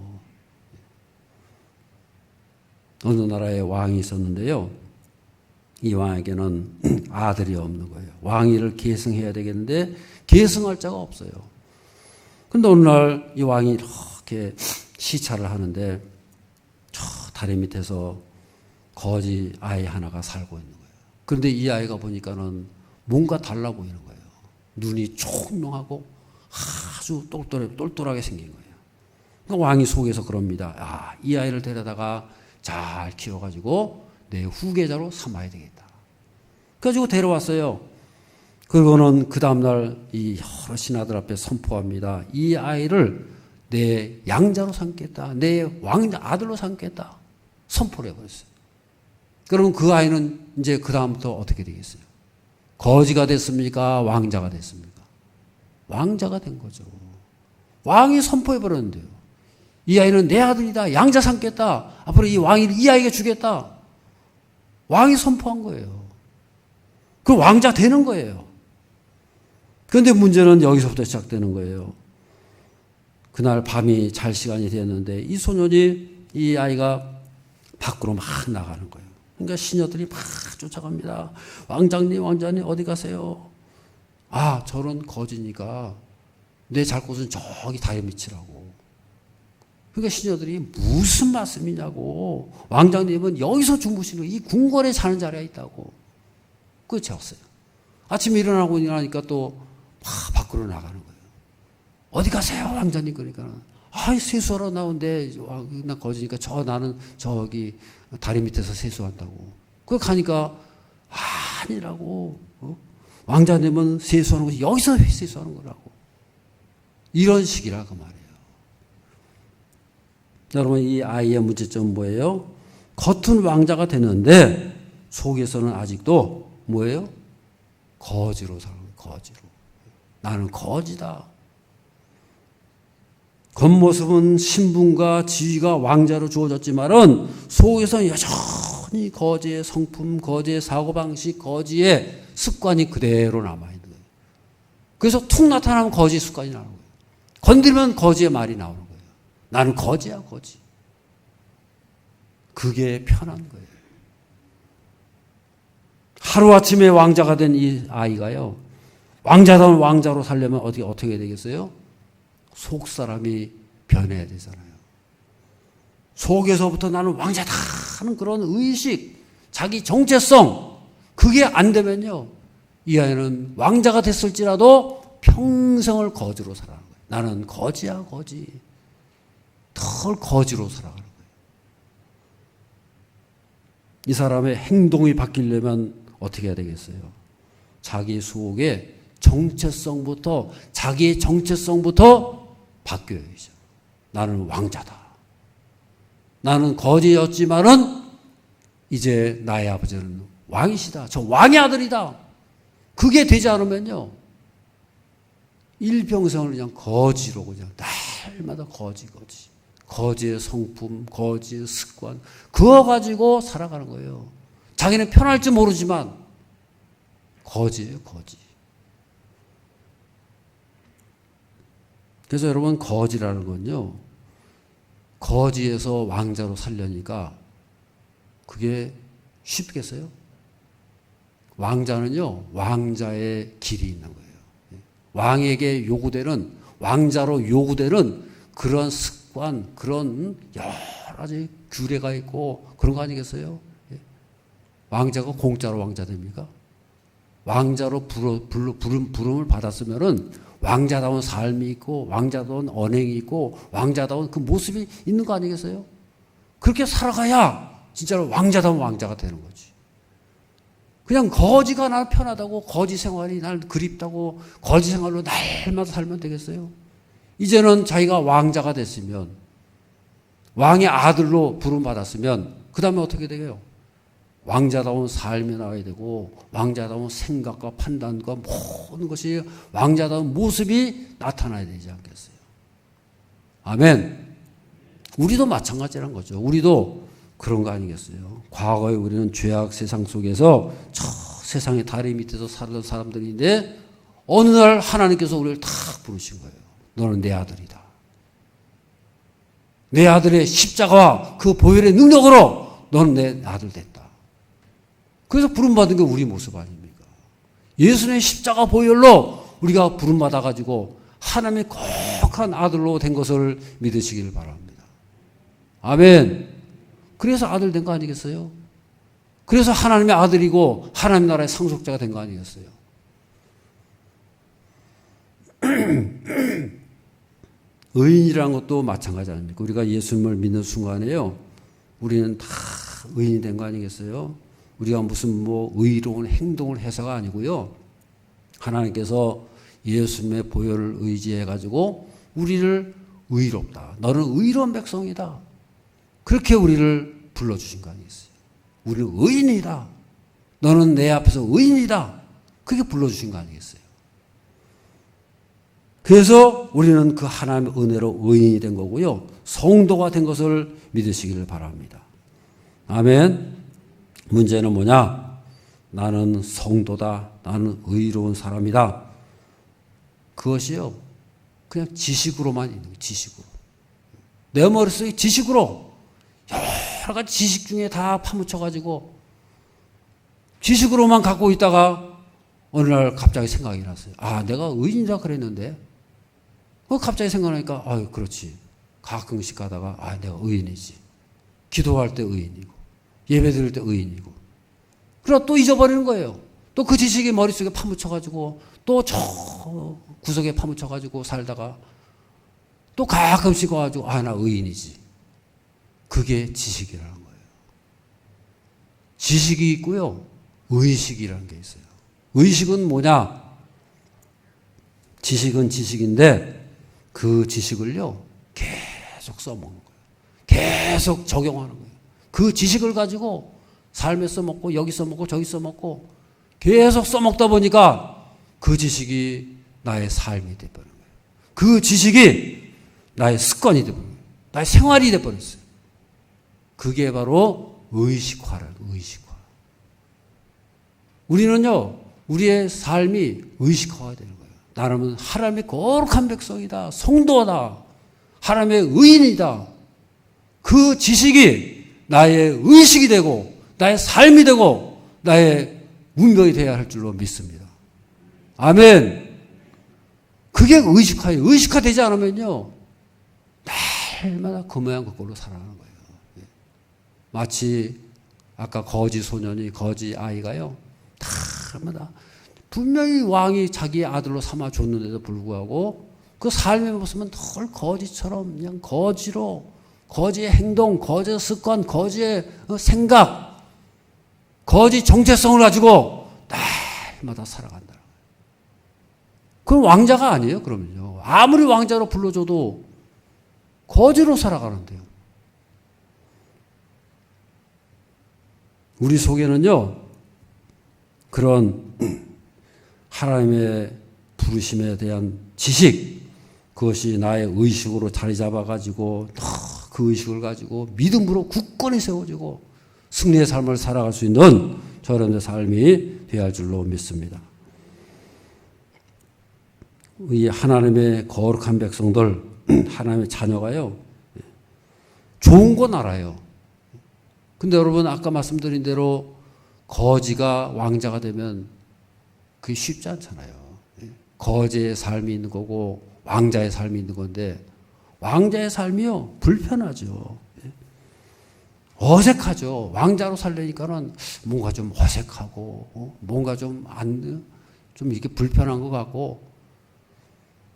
어느 나라에 왕이 있었는데요. 이 왕에게는 아들이 없는 거예요. 왕위를 계승해야 되겠는데 계승할 자가 없어요. 근데 어느 날 이 왕이 이렇게 시찰을 하는데 저 다리 밑에서 거지 아이 하나가 살고 있는 거예요. 그런데 이 아이가 보니까는 뭔가 달라 보이는 거예요. 눈이 총명하고 아주 똘똘하게 생긴 거예요. 그러니까 왕이 속에서 그럽니다. 아, 이 아이를 데려다가 잘 키워가지고 내 후계자로 삼아야 되겠다. 그래가지고 데려왔어요. 그리고는 그 다음날 이 여러 신하들 앞에 선포합니다. 이 아이를 내 양자로 삼겠다. 내 왕자 아들로 삼겠다. 선포를 해버렸어요. 그러면 그 아이는 이제 그 다음부터 어떻게 되겠어요? 거지가 됐습니까? 왕자가 됐습니까? 왕자가 된 거죠. 왕이 선포해버렸는데요. 이 아이는 내 아들이다. 양자 삼겠다. 앞으로 이 왕위를 이 아이에게 주겠다. 왕이 선포한 거예요. 그 왕자 되는 거예요. 그런데 문제는 여기서부터 시작되는 거예요. 그날 밤이 잘 시간이 됐는데 이 소년이, 이 아이가 밖으로 막 나가는 거예요. 그러니까 시녀들이 막 쫓아갑니다. 왕자님, 왕자님 어디 가세요? 아, 저런 거지니까 내 잘 곳은 저기 다리 밑이라고. 그러니까 시녀들이 무슨 말씀이냐고. 왕장님은 여기서 주무시는 이 궁궐에 자는 자리가 있다고. 그거 채웠어요. 아침에 일어나니까 또 막 밖으로 나가는 거예요. 어디 가세요, 왕자님? 그러니까 세수하러 나온데 나 거지니까 나는 저기 다리 밑에서 세수한다고. 그 가니까 아니라고. 왕자님은 세수하는 것이 여기서 세수하는 거라고. 이런 식이라 그 말이에요. 여러분, 이 아이의 문제점은 뭐예요? 겉은 왕자가 되는데 속에서는 아직도 뭐예요? 거지로 사는 거예요. 거지로. 나는 거지다. 겉모습은 신분과 지위가 왕자로 주어졌지만은 속에서는 여전히 거지의 성품, 거지의 사고방식, 거지의 습관이 그대로 남아있는 거예요. 그래서 툭 나타나면 거지 습관이 나오는 거예요. 건드리면 거지의 말이 나오는 거예요. 나는 거지야, 거지. 그게 편한 거예요. 하루아침에 왕자가 된 이 아이가요, 왕자다운 왕자로 살려면 어떻게 해야 되겠어요? 속 사람이 변해야 되잖아요. 속에서부터 나는 왕자다 하는 그런 의식, 자기 정체성, 그게 안 되면요, 이 아이는 왕자가 됐을지라도 평생을 거지로 살아가는 거예요. 나는 거지야, 거지. 덜 거지로 살아가는 거예요. 이 사람의 행동이 바뀌려면 어떻게 해야 되겠어요? 자기 속에 자기의 정체성부터 바뀌어야죠. 나는 왕자다. 나는 거지였지만은 이제 나의 아버지는 왕이시다. 저 왕의 아들이다. 그게 되지 않으면요, 일평생을 그냥 거지로 그냥 날마다 거지. 거지의 성품, 거지의 습관, 그거 가지고 살아가는 거예요. 자기는 편할지 모르지만 거지예요, 거지. 그래서 여러분, 거지라는 건요, 거지에서 왕자로 살려니까 그게 쉽겠어요? 왕자는요, 왕자의 길이 있는 거예요. 왕에게 요구되는, 왕자로 요구되는 그런 습관, 그런 여러 가지 규례가 있고 그런 거 아니겠어요? 왕자가 공짜로 왕자 됩니까? 왕자로 부름을 받았으면은 왕자다운 삶이 있고 왕자다운 언행이 있고 왕자다운 그 모습이 있는 거 아니겠어요? 그렇게 살아가야 진짜로 왕자다운 왕자가 되는 거지. 그냥 거지가 날 편하다고, 거지 생활이 날 그립다고 거지 생활로 날마다 살면 되겠어요? 이제는 자기가 왕자가 됐으면, 왕의 아들로 부름받았으면 그 다음에 어떻게 되게요? 왕자다운 삶이 나와야 되고 왕자다운 생각과 판단과 모든 것이 왕자다운 모습이 나타나야 되지 않겠어요? 아멘. 우리도 마찬가지란 거죠. 우리도 그런 거 아니겠어요? 과거에 우리는 죄악 세상 속에서 저 세상의 다리 밑에서 살던 사람들인데 어느 날 하나님께서 우리를 탁 부르신 거예요. 너는 내 아들이다. 내 아들의 십자가와 그 보혈의 능력으로 너는 내 아들 됐다. 그래서 부름받은 게 우리 모습 아닙니까? 예수님의 십자가 보혈로 우리가 부름받아가지고 하나님의 거룩한 아들로 된 것을 믿으시기를 바랍니다. 아멘. 그래서 아들 된 거 아니겠어요? 그래서 하나님의 아들이고 하나님 나라의 상속자가 된 거 아니겠어요? 의인이라는 것도 마찬가지 아닙니까? 우리가 예수님을 믿는 순간에요, 우리는 다 의인이 된 거 아니겠어요? 우리가 무슨 뭐 의로운 행동을 해서가 아니고요, 하나님께서 예수님의 보혈을 의지해 가지고 우리를 의롭다, 너는 의로운 백성이다, 그렇게 우리를 불러주신 거 아니겠어요? 우리는 의인이다, 너는 내 앞에서 의인이다, 그렇게 불러주신 거 아니겠어요? 그래서 우리는 그 하나님의 은혜로 의인이 된 거고요, 성도가 된 것을 믿으시기를 바랍니다. 아멘. 문제는 뭐냐? 나는 성도다, 나는 의로운 사람이다, 그것이요 그냥 지식으로만 있는 거예요. 지식으로, 내 머릿속에 지식으로 여러 가지 지식 중에 다 파묻혀가지고 지식으로만 갖고 있다가 어느 날 갑자기 생각이 났어요. 아, 내가 의인이라 그랬는데, 갑자기 생각나니까, 아유, 그렇지. 가끔씩 가다가, 아, 내가 의인이지. 기도할 때 의인이고, 예배 드릴 때 의인이고. 그러다 또 잊어버리는 거예요. 또 그 지식이 머릿속에 파묻혀가지고, 또 저 구석에 파묻혀가지고 살다가, 또 가끔씩 와가지고, 아, 나 의인이지. 그게 지식이라는 거예요. 지식이 있고요, 의식이라는 게 있어요. 의식은 뭐냐? 지식은 지식인데, 그 지식을요, 계속 써먹는 거예요. 계속 적용하는 거예요. 그 지식을 가지고 삶에 써먹고, 여기 써먹고, 저기 써먹고, 계속 써먹다 보니까 그 지식이 나의 삶이 돼버린 거예요. 그 지식이 나의 습관이 돼버린 거예요. 나의 생활이 돼버렸어요. 그게 바로 의식화라는 거예요. 의식화. 우리는요, 우리의 삶이 의식화가 되는 거예요. 나는 하나님의 거룩한 백성이다, 성도다, 하나님의 의인이다. 그 지식이 나의 의식이 되고 나의 삶이 되고 나의 운명이 되어야 할 줄로 믿습니다. 아멘. 그게 의식화예요. 의식화되지 않으면요, 날마다 그 모양 그 꼴로 살아가는 거예요. 마치 아까 거지 소년이, 거지 아이가요, 날마다 분명히 왕이 자기의 아들로 삼아줬는데도 불구하고 그 삶의 모습은 늘 거지처럼 그냥 거지로, 거지의 행동, 거지의 습관, 거지의 생각, 거지 정체성을 가지고 날마다 살아간다. 그럼 왕자가 아니에요, 그러면요. 아무리 왕자로 불러줘도 거지로 살아가는데요. 우리 속에는요, 그런 하나님의 부르심에 대한 지식, 그것이 나의 의식으로 자리 잡아가지고 그 의식을 가지고 믿음으로 굳건히 세워지고 승리의 삶을 살아갈 수 있는 저 여러분의 삶이 되어야 할 줄로 믿습니다. 이 하나님의 거룩한 백성들, 하나님의 자녀가요, 좋은 건 알아요. 근데 여러분 아까 말씀드린 대로 거지가 왕자가 되면 그게 쉽지 않잖아요. 거지의 삶이 있는 거고 왕자의 삶이 있는 건데 왕자의 삶이요 불편하죠. 어색하죠. 왕자로 살려니까는 뭔가 좀 어색하고 뭔가 좀 이렇게 불편한 것 같고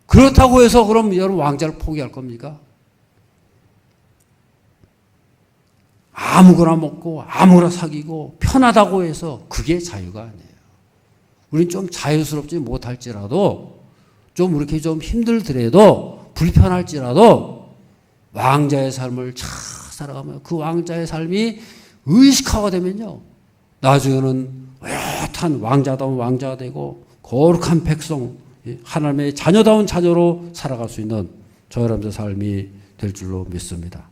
그렇다고 해서 그럼 여러분 왕자를 포기할 겁니까? 아무거나 먹고 아무거나 사귀고 편하다고 해서 그게 자유가 아니에요. 우린 좀 자유스럽지 못할지라도 좀 이렇게 좀 힘들더라도 불편할지라도 왕자의 삶을 잘 살아가면 그 왕자의 삶이 의식화가 되면요 나중에는 어엿한 왕자다운 왕자가 되고 거룩한 백성 하나님의 자녀다운 자녀로 살아갈 수 있는 저 여러분의 삶이 될 줄로 믿습니다.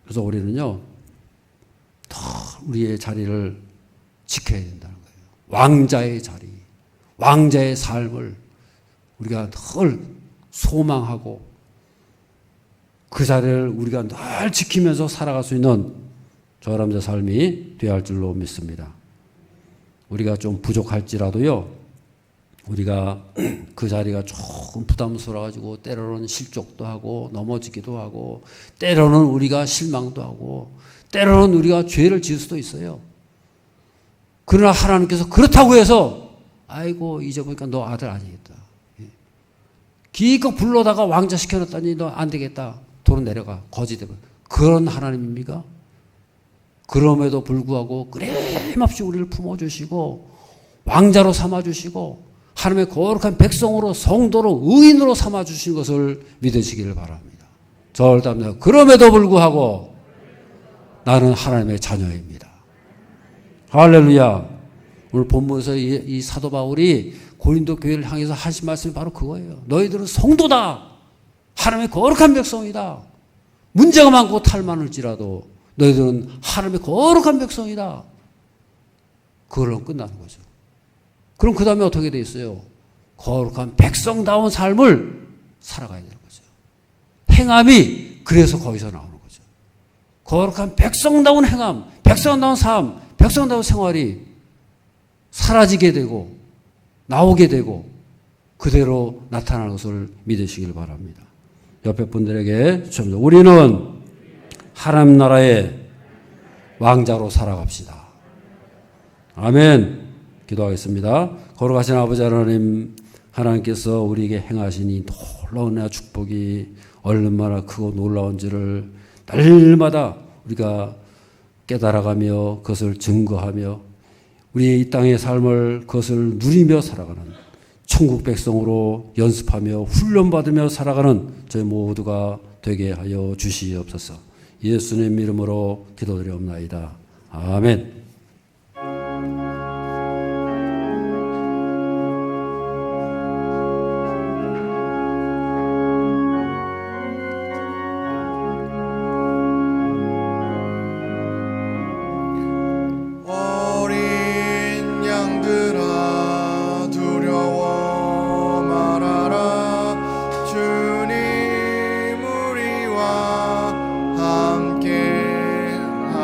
그래서 우리는요 더 우리의 자리를 지켜야 된다는 거예요. 왕자의 자리, 왕자의 삶을 우리가 늘 소망하고 그 자리를 우리가 늘 지키면서 살아갈 수 있는 저 여러분의 삶이 되어야 할 줄로 믿습니다. 우리가 좀 부족할지라도요 우리가 그 자리가 조금 부담스러워가지고 때로는 실족도 하고 넘어지기도 하고 때로는 우리가 실망도 하고 때로는 우리가 죄를 지을 수도 있어요. 그러나 하나님께서 그렇다고 해서 아이고 이제 보니까 너 아들 아니겠다. 기껏 불러다가 왕자 시켜놨더니 너 안 되겠다. 도로 내려가. 거지 되고. 그런 하나님입니까? 그럼에도 불구하고 끊임없이 우리를 품어주시고 왕자로 삼아주시고 하나님의 거룩한 백성으로 성도로 의인으로 삼아주신 것을 믿으시기를 바랍니다. 절답니다. 그럼에도 불구하고 나는 하나님의 자녀입니다. 할렐루야. 오늘 본문에서 이 사도 바울이 고린도 교회를 향해서 하신 말씀이 바로 그거예요. 너희들은 성도다. 하나님의 거룩한 백성이다. 문제가 많고 탈 많을지라도 너희들은 하나님의 거룩한 백성이다. 그걸로 끝나는 거죠. 그럼 그 다음에 어떻게 돼 있어요? 거룩한 백성다운 삶을 살아가야 되는 거죠. 행함이 그래서 거기서 나오는 거죠. 거룩한 백성다운 행함, 백성다운 삶, 백성다운 생활이 사라지게 되고 나오게 되고 그대로 나타나는 것을 믿으시길 바랍니다. 옆에 분들에게 좀 우리는 하나님 나라의 왕자로 살아갑시다. 아멘. 기도하겠습니다. 거룩하신 아버지 하나님, 하나님께서 우리에게 행하신 이 놀라운 축복이 얼마나 크고 놀라운지를 날마다 우리가 깨달아가며 그것을 증거하며 우리의 이 땅의 삶을 그것을 누리며 살아가는 천국 백성으로 연습하며 훈련받으며 살아가는 저희 모두가 되게 하여 주시옵소서. 예수님 이름으로 기도드리옵나이다. 아멘.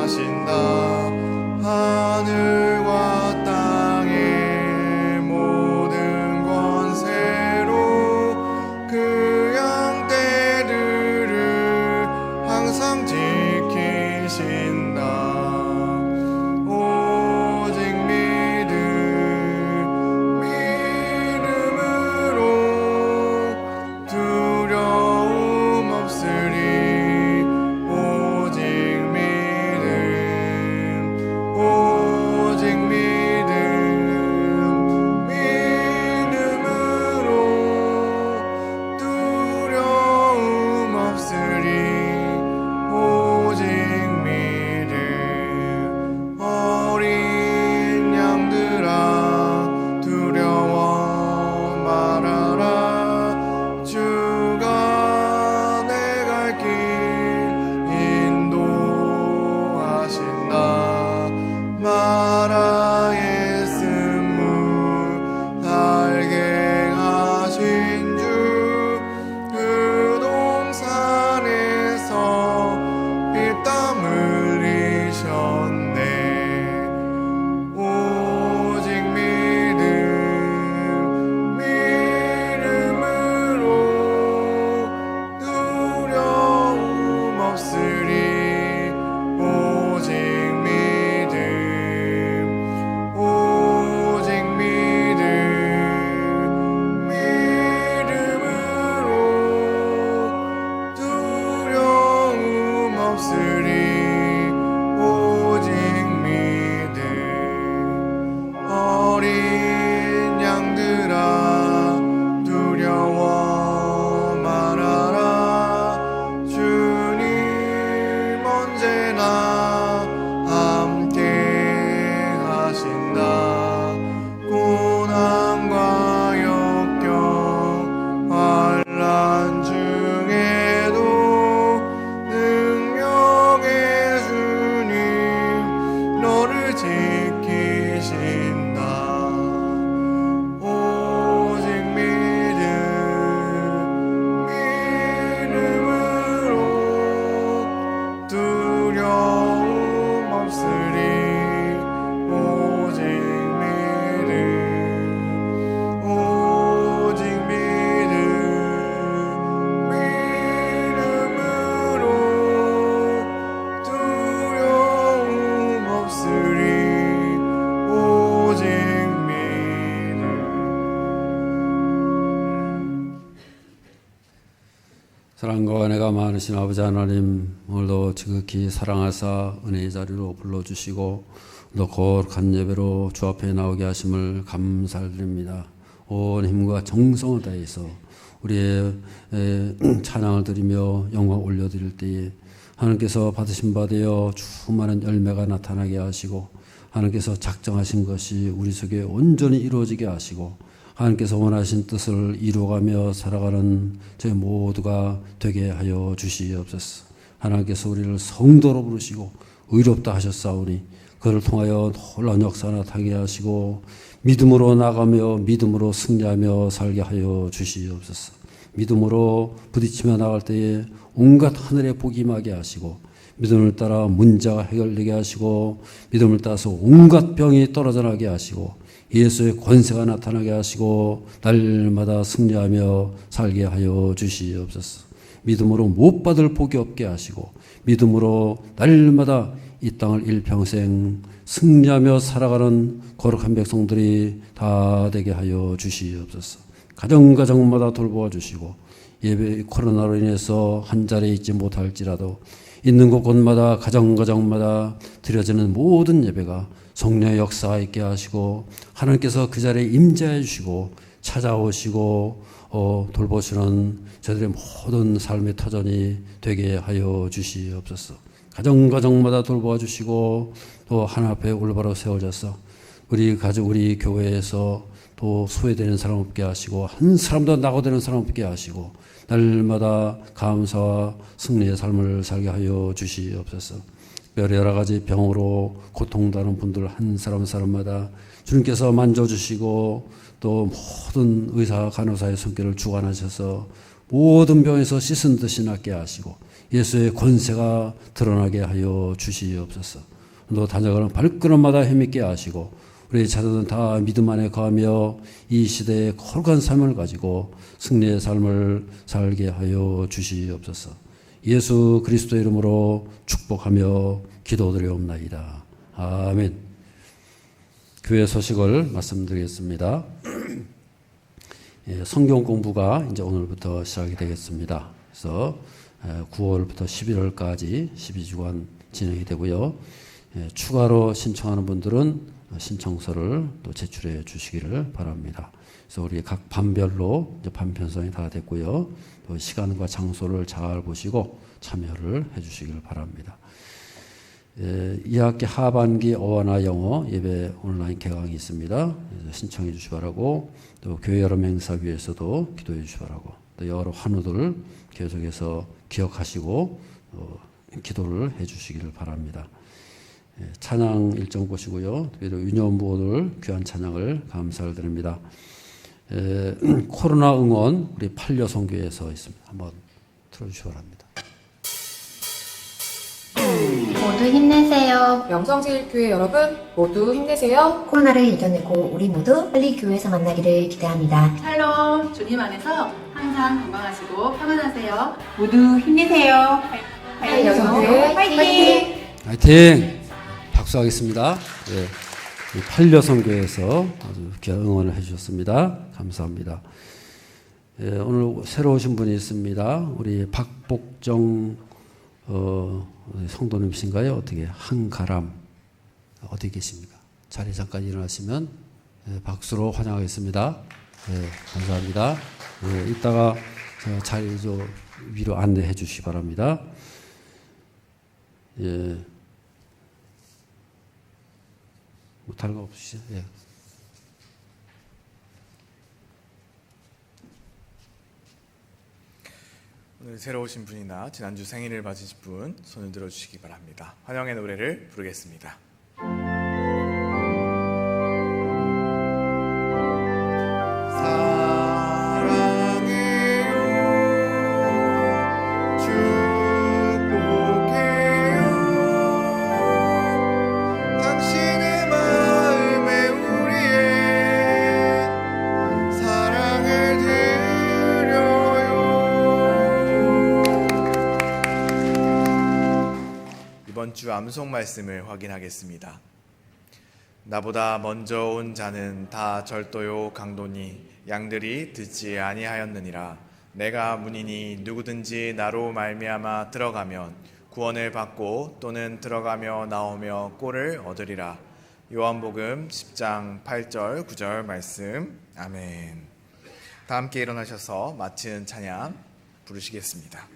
하신다.
사랑과 은혜가 많으신 아버지 하나님, 오늘도 지극히 사랑하사 은혜의 자리로 불러주시고 또 거룩한 예배로 주 앞에 나오게 하심을 감사드립니다. 온 힘과 정성을 다해서 우리의 찬양을 드리며 영광 올려드릴 때에 하나님께서 받으신 바 되어 수많은 열매가 나타나게 하시고 하나님께서 작정하신 것이 우리 속에 온전히 이루어지게 하시고 하나님께서 원하신 뜻을 이루어가며 살아가는 저희 모두가 되게 하여 주시옵소서. 하나님께서 우리를 성도로 부르시고 의롭다 하셨사오니 그를 통하여 놀라운 역사 나타나게 하시고 믿음으로 나가며 믿음으로 승리하며 살게 하여 주시옵소서. 믿음으로 부딪히며 나갈 때에 온갖 하늘의 복이 임하게 하시고 믿음을 따라 문제가 해결되게 하시고 믿음을 따라서 온갖 병이 떨어져 나게 하시고 예수의 권세가 나타나게 하시고 날마다 승리하며 살게 하여 주시옵소서. 믿음으로 못 받을 복이 없게 하시고 믿음으로 날마다 이 땅을 일평생 승리하며 살아가는 거룩한 백성들이 다 되게 하여 주시옵소서. 가정가정마다 돌보아 주시고 예배 코로나로 인해서 한 자리에 있지 못할지라도 있는 곳곳마다 가정가정마다 드려지는 모든 예배가 성령의 역사가 있게 하시고 하나님께서 그 자리에 임재해 주시고 찾아오시고 돌보시는 저들의 모든 삶의 터전이 되게 하여 주시옵소서. 가정가정마다 돌보아 주시고 또 하나 앞에 올바로 세워져서 우리 가족 우리 교회에서 또 소외되는 사람 없게 하시고 한 사람도 낙오되는 사람 없게 하시고 날마다 감사와 승리의 삶을 살게 하여 주시옵소서. 여러 가지 병으로 고통당하는 분들 한 사람 사람마다 주님께서 만져주시고 또 모든 의사 간호사의 손길을 주관하셔서 모든 병에서 씻은 듯이 낫게 하시고 예수의 권세가 드러나게 하여 주시옵소서. 또 다녀가는 발걸음마다 힘있게 하시고 우리 자녀들은 다 믿음 안에 거하며 이 시대의 거룩한 삶을 가지고 승리의 삶을 살게 하여 주시옵소서. 예수 그리스도의 이름으로 축복하며 기도드리옵나이다. 아멘. 교회 소식을 말씀드리겠습니다. 성경 공부가 이제 오늘부터 시작이 되겠습니다. 그래서 9월부터 11월까지 12주간 진행이 되고요. 추가로 신청하는 분들은 신청서를 또 제출해 주시기를 바랍니다. 그래서 우리 각 반별로 이제 반 편성이 다 됐고요. 또 시간과 장소를 잘 보시고 참여를 해 주시기를 바랍니다. 2학기 하반기 어원화 영어 예배 온라인 개강이 있습니다. 그래서 신청해 주시 바라고 또 교회 여러 행사 위해서도 기도해 주시 바라고 또 여러 환우들 계속해서 기억하시고 기도를 해 주시기를 바랍니다. 찬양 일정 보시고요. 그리고 유년부호들 귀한 찬양을 감사를 드립니다. 코로나 응원 우리 팔려성교회에서 있습니다. 한번 틀어주시기 바랍니다.
모두 힘내세요.
명성제일교회 여러분 모두 힘내세요.
코로나를 이겨내고 우리 모두 빨리 교회에서 만나기를 기대합니다.
샬롬, 주님 안에서 항상 건강하시고 평안하세요. 모두 힘내세요.
팔려성교회 화이팅!
화이팅! 박수하겠습니다. 네. 팔려성교회에서 아주 귀한 응원을 해주셨습니다. 감사합니다. 오늘 새로 오신 분이 있습니다. 우리 박복정 성도님이신가요? 어떻게 한가람 어디 계십니까? 자리 잠깐 일어나시면 박수로 환영하겠습니다. 네, 감사합니다. 네, 이따가 자리 위로 안내해 주시기 바랍니다. 예. 뭐 다른 거 없으시죠? 예.
오늘 새로 오신 분이나 지난주 생일을 맞으신 분 손을 들어주시기 바랍니다. 환영의 노래를 부르겠습니다. 이번 주 암송 말씀을 확인하겠습니다. 나보다 먼저 온 자는 다 절도요 강도니 양들이 듣지 아니하였느니라. 내가 문이니 누구든지 나로 말미암아 들어가면 구원을 받고 또는 들어가며 나오며 꼴을 얻으리라. 요한복음 10장 8절 9절 말씀. 아멘. 다 함께 일어나셔서 마친 찬양 부르시겠습니다.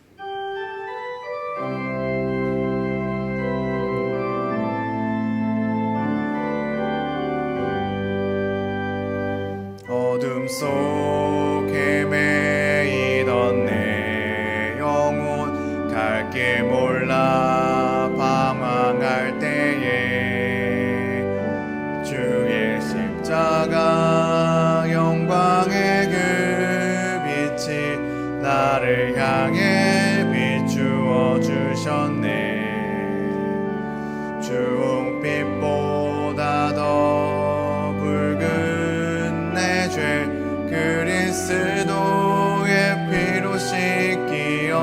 어둠 속 헤매이던 내 영혼 갈 길 몰라 방황할 때에 주의 십자가 영광의 그 빛이 나를 향해 비추어 주셨네. 주홍빛보다 더 붉은 내 죄 그리스도의 피로 씻기어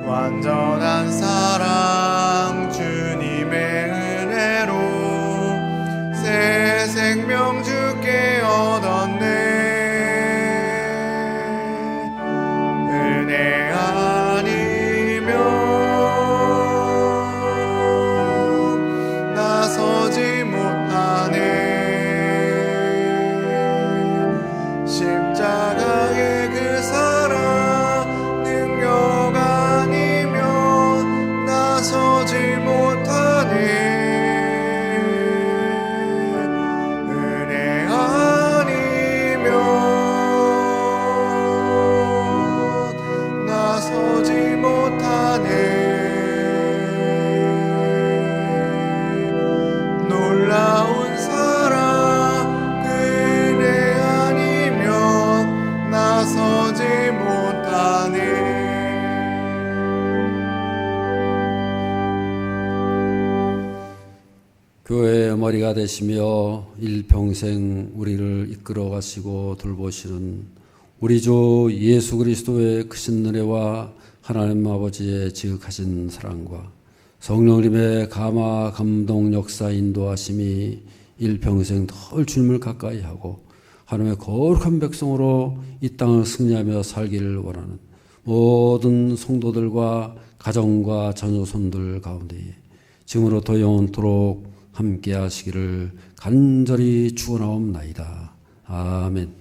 완전한 사랑 주님의 은혜로 새 생명 주께 얻었네. 은혜 아니면 나서지 못하네. 십자가의 그 사랑 능력 아니면 나서지 못하네. 은혜 아니면 나서지 못하네. 놀라운 사랑 은혜 아니면 나서지 못하네.
교회의 머리가 되시며 일평생 우리를 이끌어 가시고 돌보시는 우리 주 예수 그리스도의 크신 은혜와 하나님 아버지의 지극하신 사랑과 성령님의 감화 감동 역사 인도하심이 일평생 늘 주님을 가까이 하고 하나님의 거룩한 백성으로 이 땅을 승리하며 살기를 원하는 모든 성도들과 가정과 자녀손들 가운데 지금으로부터 영원토록 함께 하시기를 간절히 축원하옵나이다. 아멘.